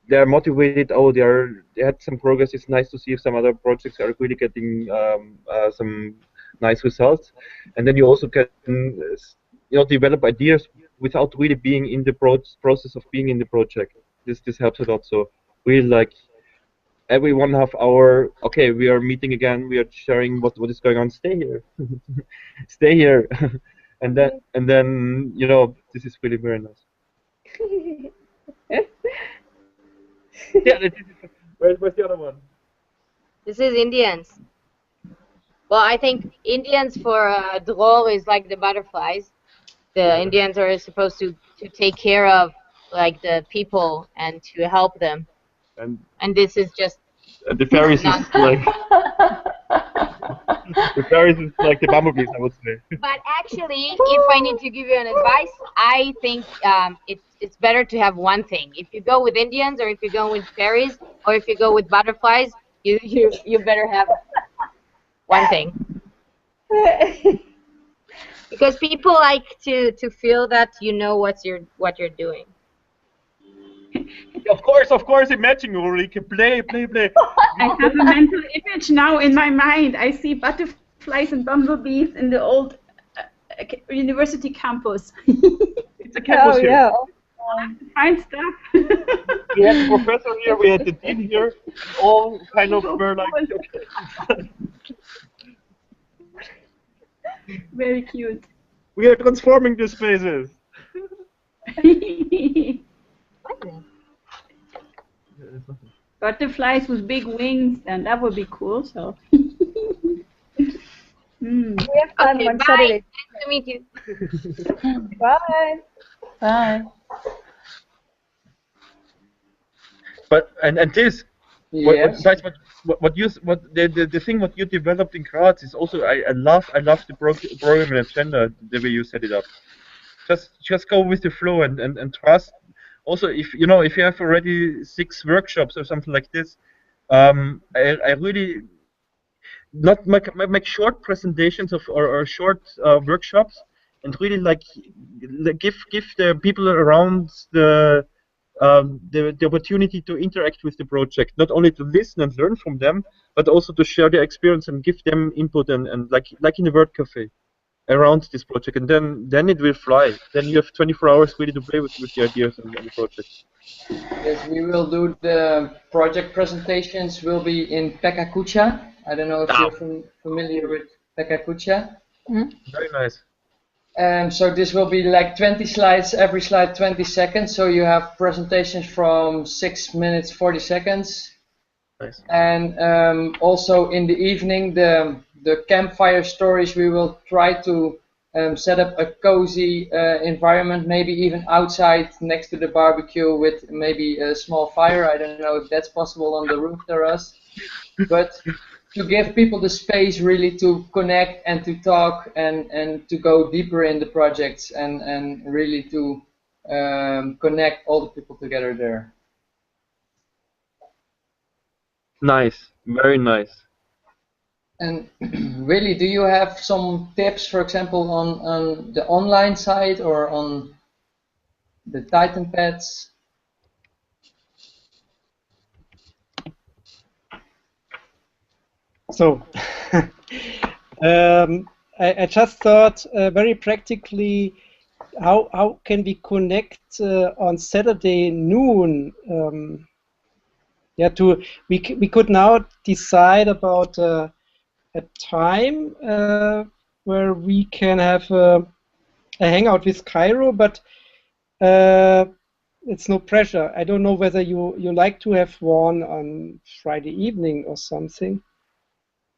they are motivated. Oh, they had some progress. It's nice to see if some other projects are really getting some nice results, and then you also can develop ideas without really being in the process of being in the project. This helps a lot. So really like every 1.5 hour, okay, we are meeting again, we are sharing what is going on. Stay here. Stay here. and then this is really very nice. Yeah, where's the other one? This is Indians. Well, I think Indians for Drol is like the butterflies. The Indians are supposed to take care of like the people and to help them. And this is just the fairies is like the fairies is like the bumblebees, I would say. But actually, if I need to give you an advice, I think it's better to have one thing. If you go with Indians, or if you go with fairies, or if you go with butterflies, you better have one thing. Because people like to feel that you know what you're doing. Of course, imagine, Ulrike, play. I have a mental image now in my mind. I see butterflies and bumblebees in the old university campus. It's a campus here. Yeah. Find stuff. We had the professor here, we had the dean here, all kind of were like, okay. Very cute. We are transforming the spaces. Butterflies with big wings, and that would be cool. So. We have time on bye. Saturday. Nice to meet you. Bye. Bye. But and this, Yes. the thing what you developed in Graz is also I love the program and agenda, the way you set it up. Just go with the flow and trust. Also, if you have already 6 workshops or something like this, I really not make short presentations or short workshops, and really like give the people around the opportunity to interact with the project, not only to listen and learn from them, but also to share their experience and give them input and like in the Word Cafe around this project, and then it will fly. Then you have 24 hours really to play with the ideas and the project. Yes, we will do the project presentations will be in Pekka Kucha. I don't know if you're familiar with Pekka Kucha. Very nice. So this will be like 20 slides, every slide 20 seconds. So you have presentations from 6 minutes, 40 seconds Nice. And also in the evening, the campfire stories, we will try to set up a cozy environment, maybe even outside next to the barbecue with maybe a small fire. I don't know if that's possible on the roof terrace, but to give people the space really to connect and to talk and to go deeper in the projects and really to connect all the people together there. Nice, very nice. And really, do you have some tips, for example, on the online side or on the Titan pads? So, I just thought very practically, how can we connect on Saturday noon? Yeah, we could now decide about a time where we can have a hangout with Cairo, but it's no pressure. I don't know whether you like to have one on Friday evening or something.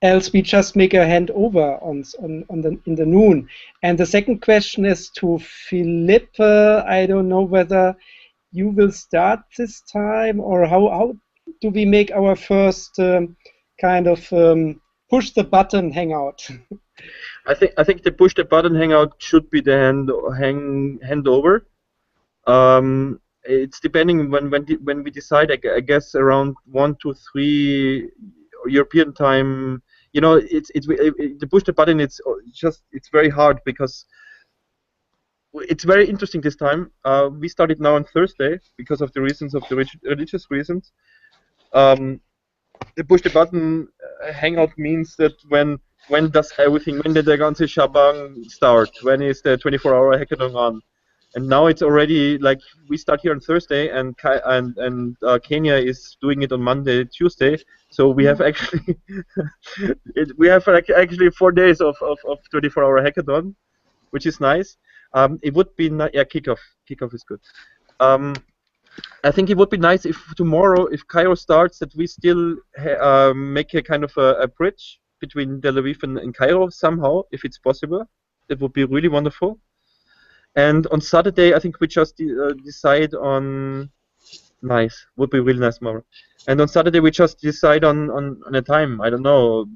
Else we just make a handover in the noon. And the second question is to Philippe. I don't know whether you will start this time, or how do we make our first kind of push the button hangout? I think the push the button hangout should be the handover. It's depending when we decide. I guess around 1 to 3 European time. You know, the push the button. It's very hard because it's very interesting this time. We started now on Thursday because of the reasons of the religious reasons. The push the button hangout means that when does everything, when did the ganze Shabang start? When is the 24-hour hackathon on? And now it's already like we start here on Thursday, and Kenya is doing it on Monday, Tuesday. So we have actually we have actually 4 days of 24-hour hackathon, which is nice. It would be yeah, kickoff is good. I think it would be nice if tomorrow, if Cairo starts, that we still make a kind of a bridge between Tel Aviv and Cairo somehow, if it's possible. It would be really wonderful. And on Saturday, I think we just decide on. Nice, would be really nice tomorrow. And on Saturday, we just decide on a time. I don't know.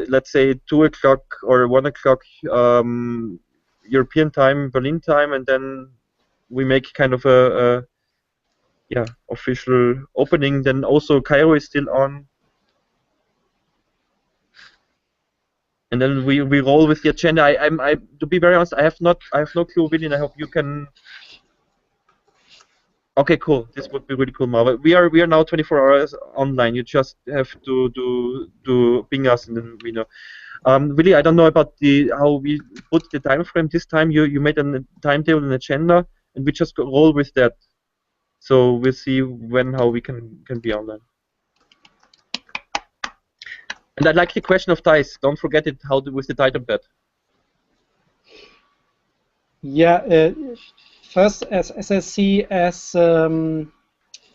Let's say 2 o'clock or 1 o'clock European time, Berlin time, and then we make kind of a yeah, official opening. Then also Cairo is still on, and then we roll with the agenda. I to be very honest, I have no clue, William. I hope you can. Okay, cool. This would be really cool, Marva. We are now 24 hours online. You just have to ping us, and then we know. Really, I don't know about how we put the time frame this time. You made a timetable and agenda, and we just roll with that. So we'll see how we can be online. And I like the question of Thijs. Don't forget it. With the Titan pad. Yeah. First, as I see, as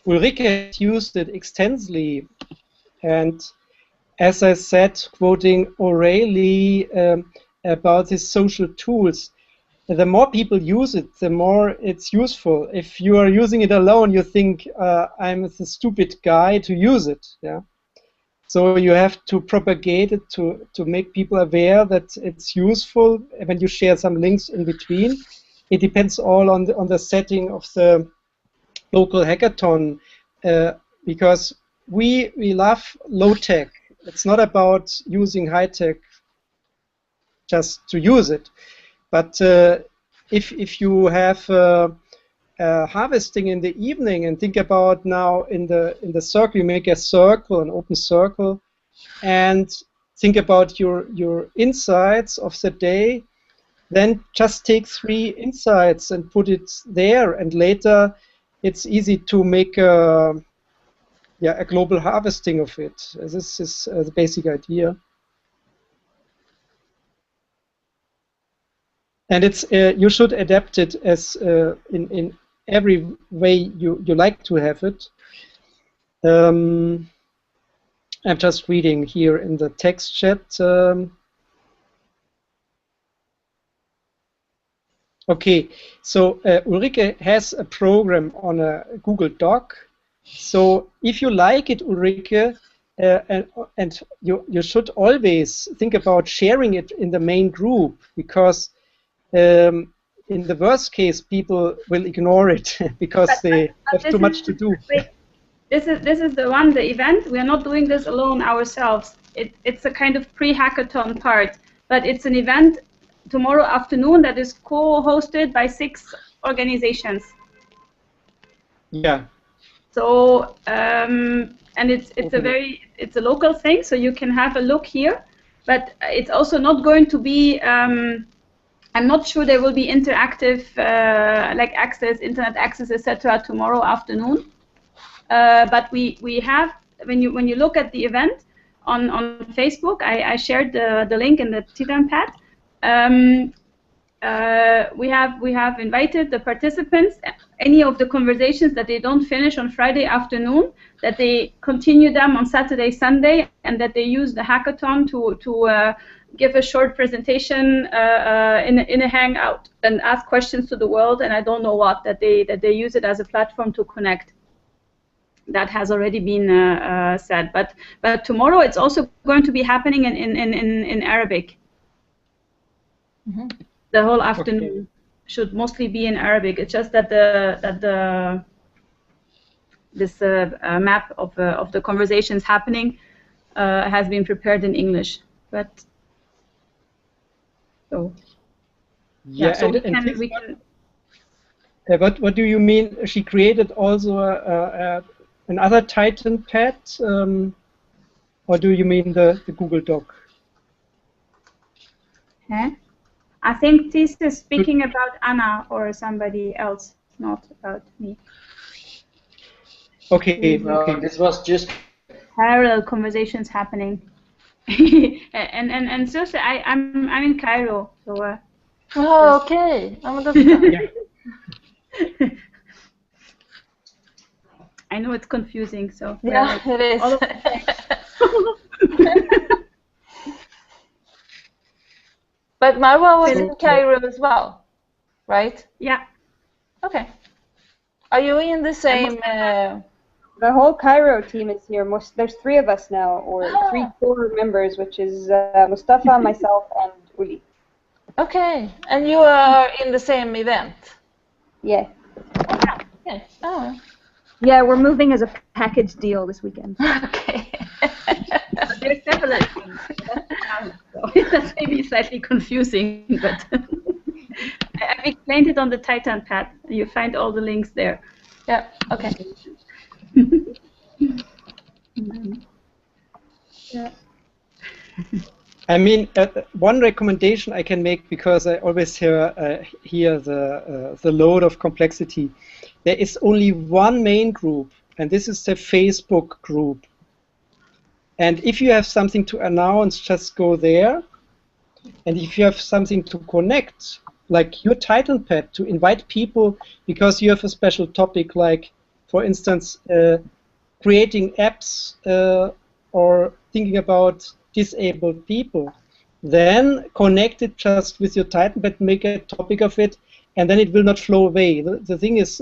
Ulrike has used it extensively, and as I said, quoting O'Reilly about his social tools, the more people use it, the more it's useful. If you are using it alone, you think I'm the stupid guy to use it. Yeah. So you have to propagate it to make people aware that it's useful. When you share some links in between, it depends all on the setting of the local hackathon, because we love low tech. It's not about using high tech just to use it, but if you have harvesting in the evening, and think about now in the circle, you make a circle, an open circle, and think about your insights of the day. Then just take 3 insights and put it there, and later it's easy to make a global harvesting of it. This is the basic idea. And it's you should adapt it as in every way you like to have it. I'm just reading here in the text chat. Okay, so Ulrike has a program on a Google Doc. So if you like it, Ulrike, and you should always think about sharing it in the main group, because in the worst case, people will ignore it because they have too much to do. Wait, this is the one, the event. We are not doing this alone ourselves. It's a kind of pre-hackathon part, but it's an event tomorrow afternoon that is co-hosted by 6 organizations. Yeah. So and it's a local thing, so you can have a look here, but it's also not going to be. I'm not sure there will be interactive like internet access, etc. tomorrow afternoon. But we have, when you look at the event on Facebook, I shared the link in the Titan pad. We have invited the participants, any of the conversations that they don't finish on Friday afternoon, that they continue them on Saturday, Sunday, and that they use the hackathon to give a short presentation in a Hangout and ask questions to the world, and I don't know what, that they use it as a platform to connect. That has already been said, but tomorrow it's also going to be happening in Arabic. Mm-hmm. The whole afternoon should mostly be in Arabic. It's just that this map of the conversations happening has been prepared in English. But so yeah, so we can. What do you mean? She created also another Titan pad, or do you mean the Google Doc? Huh? I think this is speaking about Anna or somebody else, not about me. Okay. Okay. This was just parallel conversations happening. and seriously, I'm in Cairo, so. Oh, okay. I know it's confusing, so. Yeah, it is. But Marwa was in Cairo as well, right? Yeah. Okay. Are you in the same? The whole Cairo team is here. There's 3 of us now, or 3 core members, which is Mustafa, myself, and Uli. Okay, and you are in the same event? Yeah. Okay. Oh. Yeah, we're moving as a package deal this weekend. Okay. But there's several things. So that's maybe slightly confusing, but I've explained it on the Titan pad. You find all the links there. Yeah. Okay. Yeah. I mean, one recommendation I can make, because I always hear the load of complexity. There is only one main group, and this is the Facebook group. And if you have something to announce, just go there. And if you have something to connect, like your Titan pad, to invite people because you have a special topic, like, for instance, creating apps or thinking about disabled people, then connect it just with your Titan pad, make a topic of it, and then it will not flow away. The thing is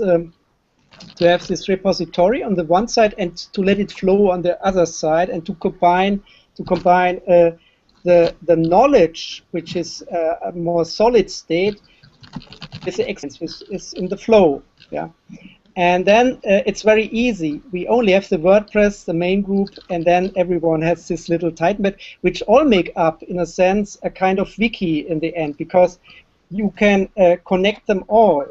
to have this repository on the one side and to let it flow on the other side, and to combine the knowledge, which is a more solid state, with the excellence, which is in the flow. Yeah. And then it's very easy. We only have the WordPress, the main group, and then everyone has this little Titan pad, which all make up, in a sense, a kind of wiki in the end, because you can connect them all.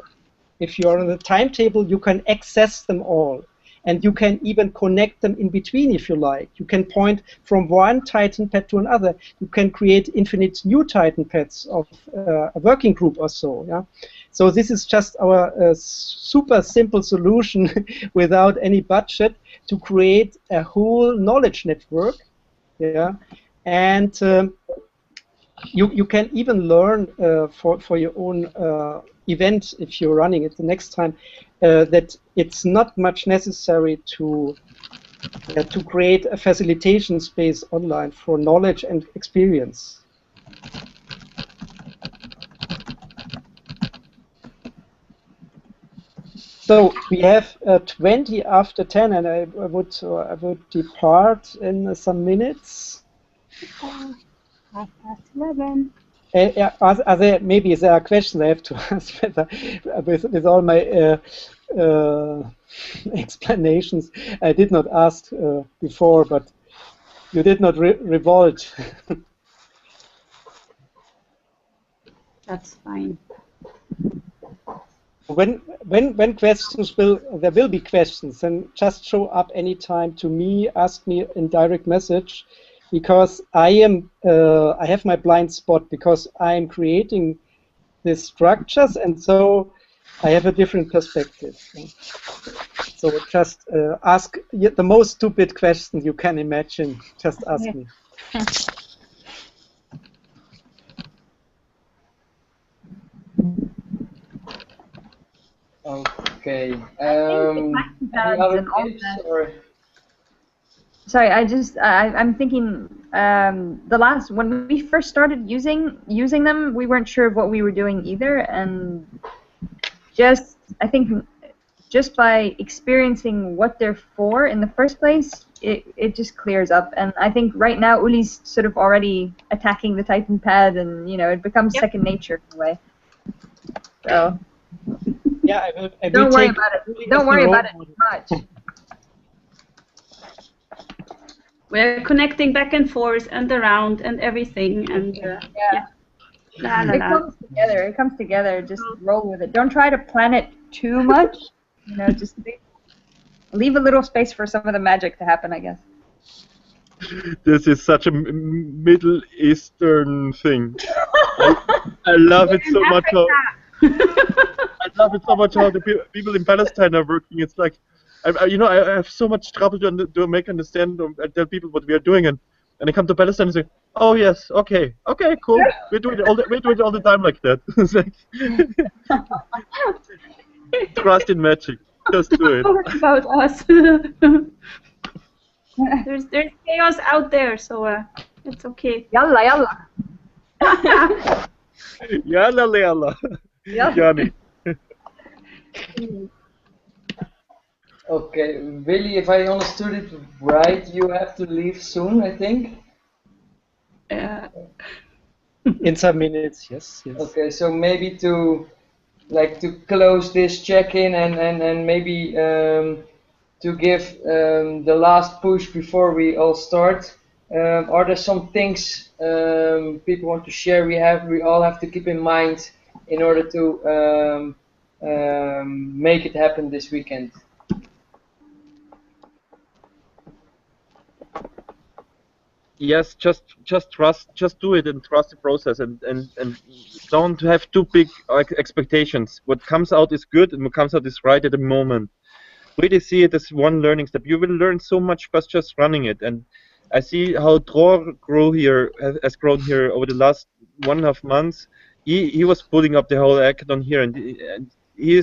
If you're on the timetable, you can access them all. And you can even connect them in between if you like. You can point from one Titan pad to another. You can create infinite new Titan pads of a working group or so. Yeah. So this is just our super simple solution without any budget to create a whole knowledge network. Yeah. And you can even learn for your own event, if you're running it the next time, that it's not much necessary to to create a facilitation space online for knowledge and experience. So we have 20 after 10, and I would depart in some minutes. 11. Maybe there are questions I have to ask with all my explanations. I did not ask before, but you did not revolt. That's fine. When questions there will be questions, then just show up anytime to me, ask me in direct message, because I have my blind spot, because I am creating these structures, and so I have a different perspective. So just ask the most stupid question you can imagine. Just ask me. Okay. Any other tips or? Sorry, I'm thinking when we first started using them, we weren't sure of what we were doing either, and I think just by experiencing what they're for in the first place, it just clears up. And I think right now Uli's sort of already attacking the Titan pad, and it becomes second nature in a way. So yeah, I will don't worry about it. Don't worry about it too much. We're connecting back and forth and around and everything, and yeah. It comes together. It comes together. Just roll with it. Don't try to plan it too much. Just leave a little space for some of the magic to happen, I guess. This is such a Middle Eastern thing. I love it so much. I love it so much how the people in Palestine are working. It's like, I have so much trouble to make understand and tell people what we are doing, and I come to Palestine and say, oh yes, okay, cool. We do it all the time like that. It's like, trust in magic. Just do it. What about us? There's chaos out there, so it's okay. Yalla, yalla. Yalla, yalla. Yanni. Okay, Willy, if I understood it right, you have to leave soon, I think. In some minutes, yes. Okay, so maybe to close this check-in and maybe to give the last push before we all start. Are there some things people want to share? We all have to keep in mind in order to make it happen this weekend. Yes, just trust, just do it and trust the process, and don't have too big expectations. What comes out is good, and what comes out is right at the moment. Really see it as one learning step. You will learn so much by just running it, and I see how Dror has grown here over the last 1.5 months. He was pulling up the whole hackathon here, and he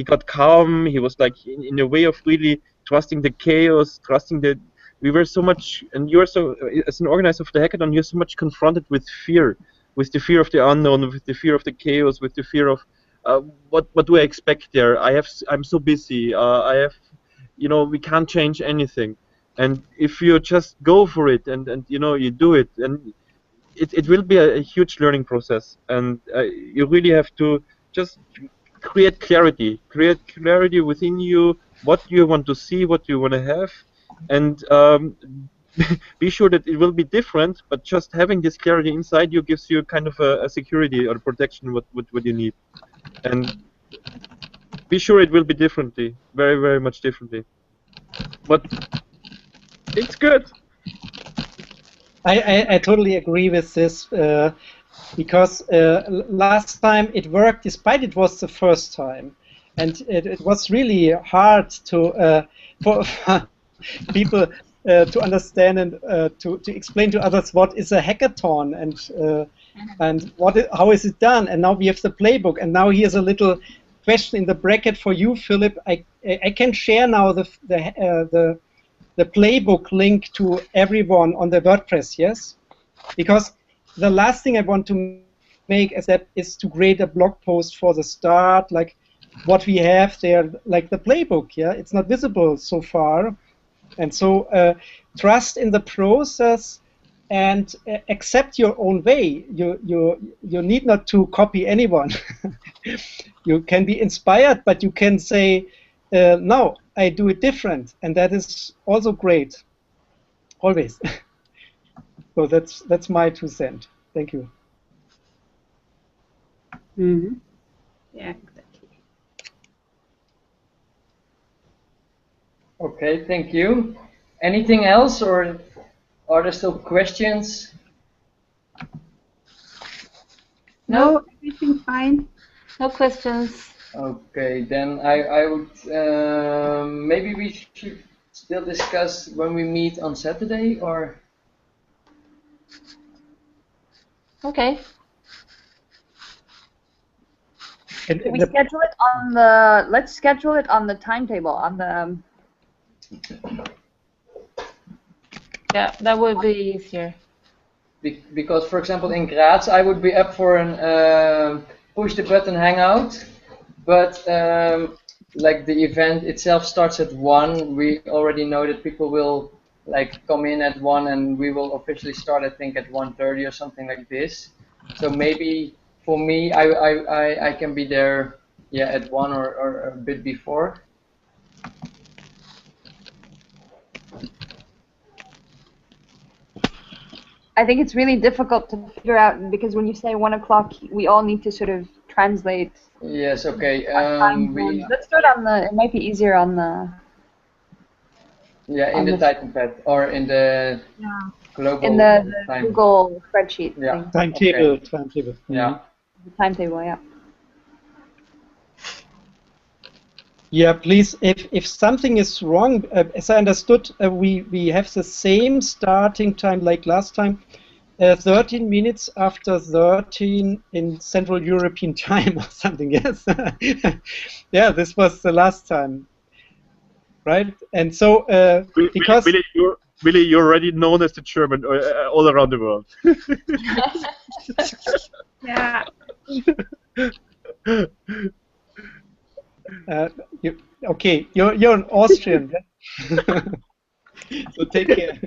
got calm. He was like in a way of really trusting the chaos, trusting the. We were so much, and you're so, as an organizer of the hackathon, you're so much confronted with fear, with the fear of the unknown, with the fear of the chaos, with the fear of what do I expect there? I'm so busy. We can't change anything. And if you just go for it and you do it, and it will be a huge learning process, and you really have to just create clarity within you, what you want to see, what you want to have, and be sure that it will be different, but just having this clarity inside you gives you kind of a security or protection what you need, and be sure it will be differently, very, very much differently, but it's good. I totally agree with this, because last time it worked despite it was the first time, and it was really hard for people to understand and to explain to others what is a hackathon and how is it done. And now we have the playbook, and now here's a little question in the bracket for you, Philip. I can share now the the playbook link to everyone on the WordPress, yes? Because the last thing I want to make a step is to create a blog post for the start, like what we have there, like the playbook, yeah? It's not visible so far. And so trust in the process and accept your own way. You need not to copy anyone. You can be inspired, but you can say, no, I do it different. And that is also great, always. So that's my 2 cents. Thank you. Mm-hmm. Yeah, exactly. Okay, thank you. Anything else, or are there still questions? No, everything fine. No questions. Okay, then I would maybe we should still discuss when we meet on Saturday, or Okay. Can we schedule it on the? Let's schedule it on the timetable on the. Yeah, that would be easier. because, for example, in Graz, I would be up for an push the button hangout, but like the event itself starts at 1. We already know that people will like come in at 1, and we will officially start, I think, at 1:30 or something like this. So maybe for me, I can be there, yeah, at 1 or a bit before. I think it's really difficult to figure out because when you say 1 o'clock, we all need to sort of translate. Yes. Okay. Let's do it on the. It might be easier on the. Yeah, in the Titan pad or in the global in the time. Google spreadsheet Yeah. thing. Timetable. Okay. Timetable. Yeah. The timetable, yeah. Yeah, please, if something is wrong, as I understood, we have the same starting time like last time, 13 minutes after 13 in Central European time or something, yes? Yeah, this was the last time, right? And so, because... Willy, you're already known as the German all around the world. Yeah. Okay, you're an Austrian, so take care.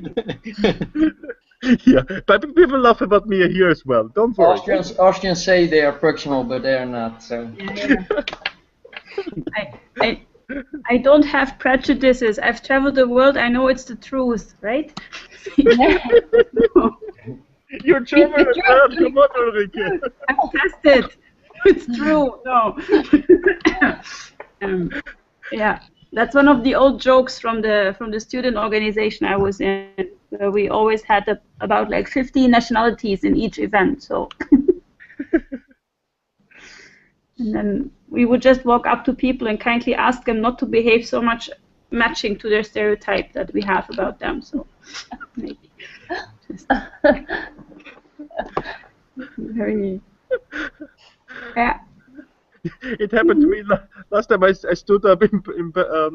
Yeah, but people laugh about me here as well. Don't worry. Austrians say they are proximal, but they are not. So. Yeah. I don't have prejudices. I've traveled the world. I know it's the truth, right? You're German as well. Come on, Ulrike. I've tested. It's true. No. Yeah, that's one of the old jokes from the student organization I was in. Where we always had about like 50 nationalities in each event. So. And then we would just walk up to people and kindly ask them not to behave so much matching to their stereotype that we have about them. So maybe. Very. Yeah. It happened to me last time. I stood up in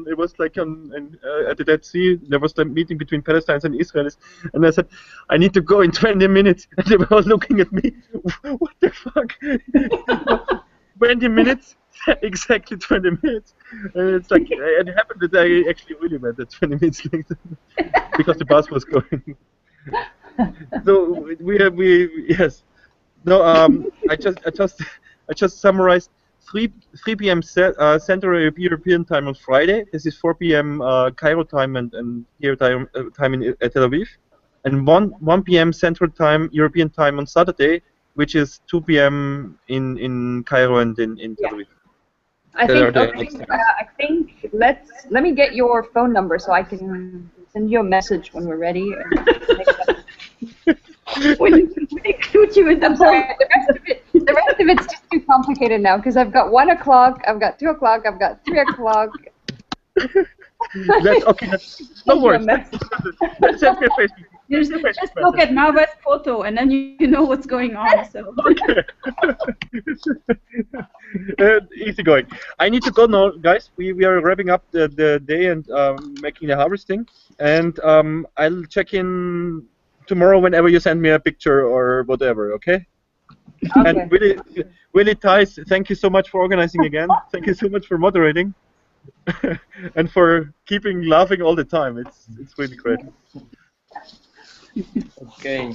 it was like at the Dead Sea. There was the meeting between Palestinians and Israelis, and I said, "I need to go in 20 minutes." And they were all looking at me. What the fuck? 20 minutes? Exactly 20 minutes. And it's like it happened that I actually really went at 20 minutes later because the bus was going. So we yes. No. I just summarized. 3 p.m. Central European time on Friday. This is 4 p.m. Cairo time and here time in Tel Aviv, and 1 p.m. Central time European time on Saturday, which is 2 p.m. in Cairo and in Tel Aviv. I think let me get your phone number so I can send you a message when we're ready. We include you in the The rest of it's just too complicated now because I've got 1 o'clock, I've got 2 o'clock, I've got 3 o'clock. That's okay. No worries. Send me a Facebook. Just look at Marva's photo, and then you know what's going on. So. Easy going. I need to go now, guys. We are wrapping up the day and making the harvesting. And I'll check in tomorrow whenever you send me a picture or whatever, okay? And Willie Thijs, thank you so much for organizing again. Thank you so much for moderating. And for keeping laughing all the time. It's really great. Okay.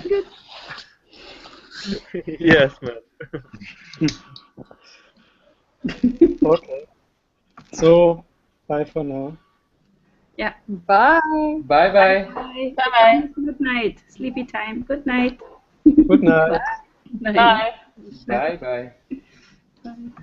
Good. Yes, man. Okay. So, bye for now. Yeah. Bye. Bye-bye. Bye. Bye-bye. Good night. Sleepy time. Good night. Good night. Good night. Bye. Bye-bye. Bye.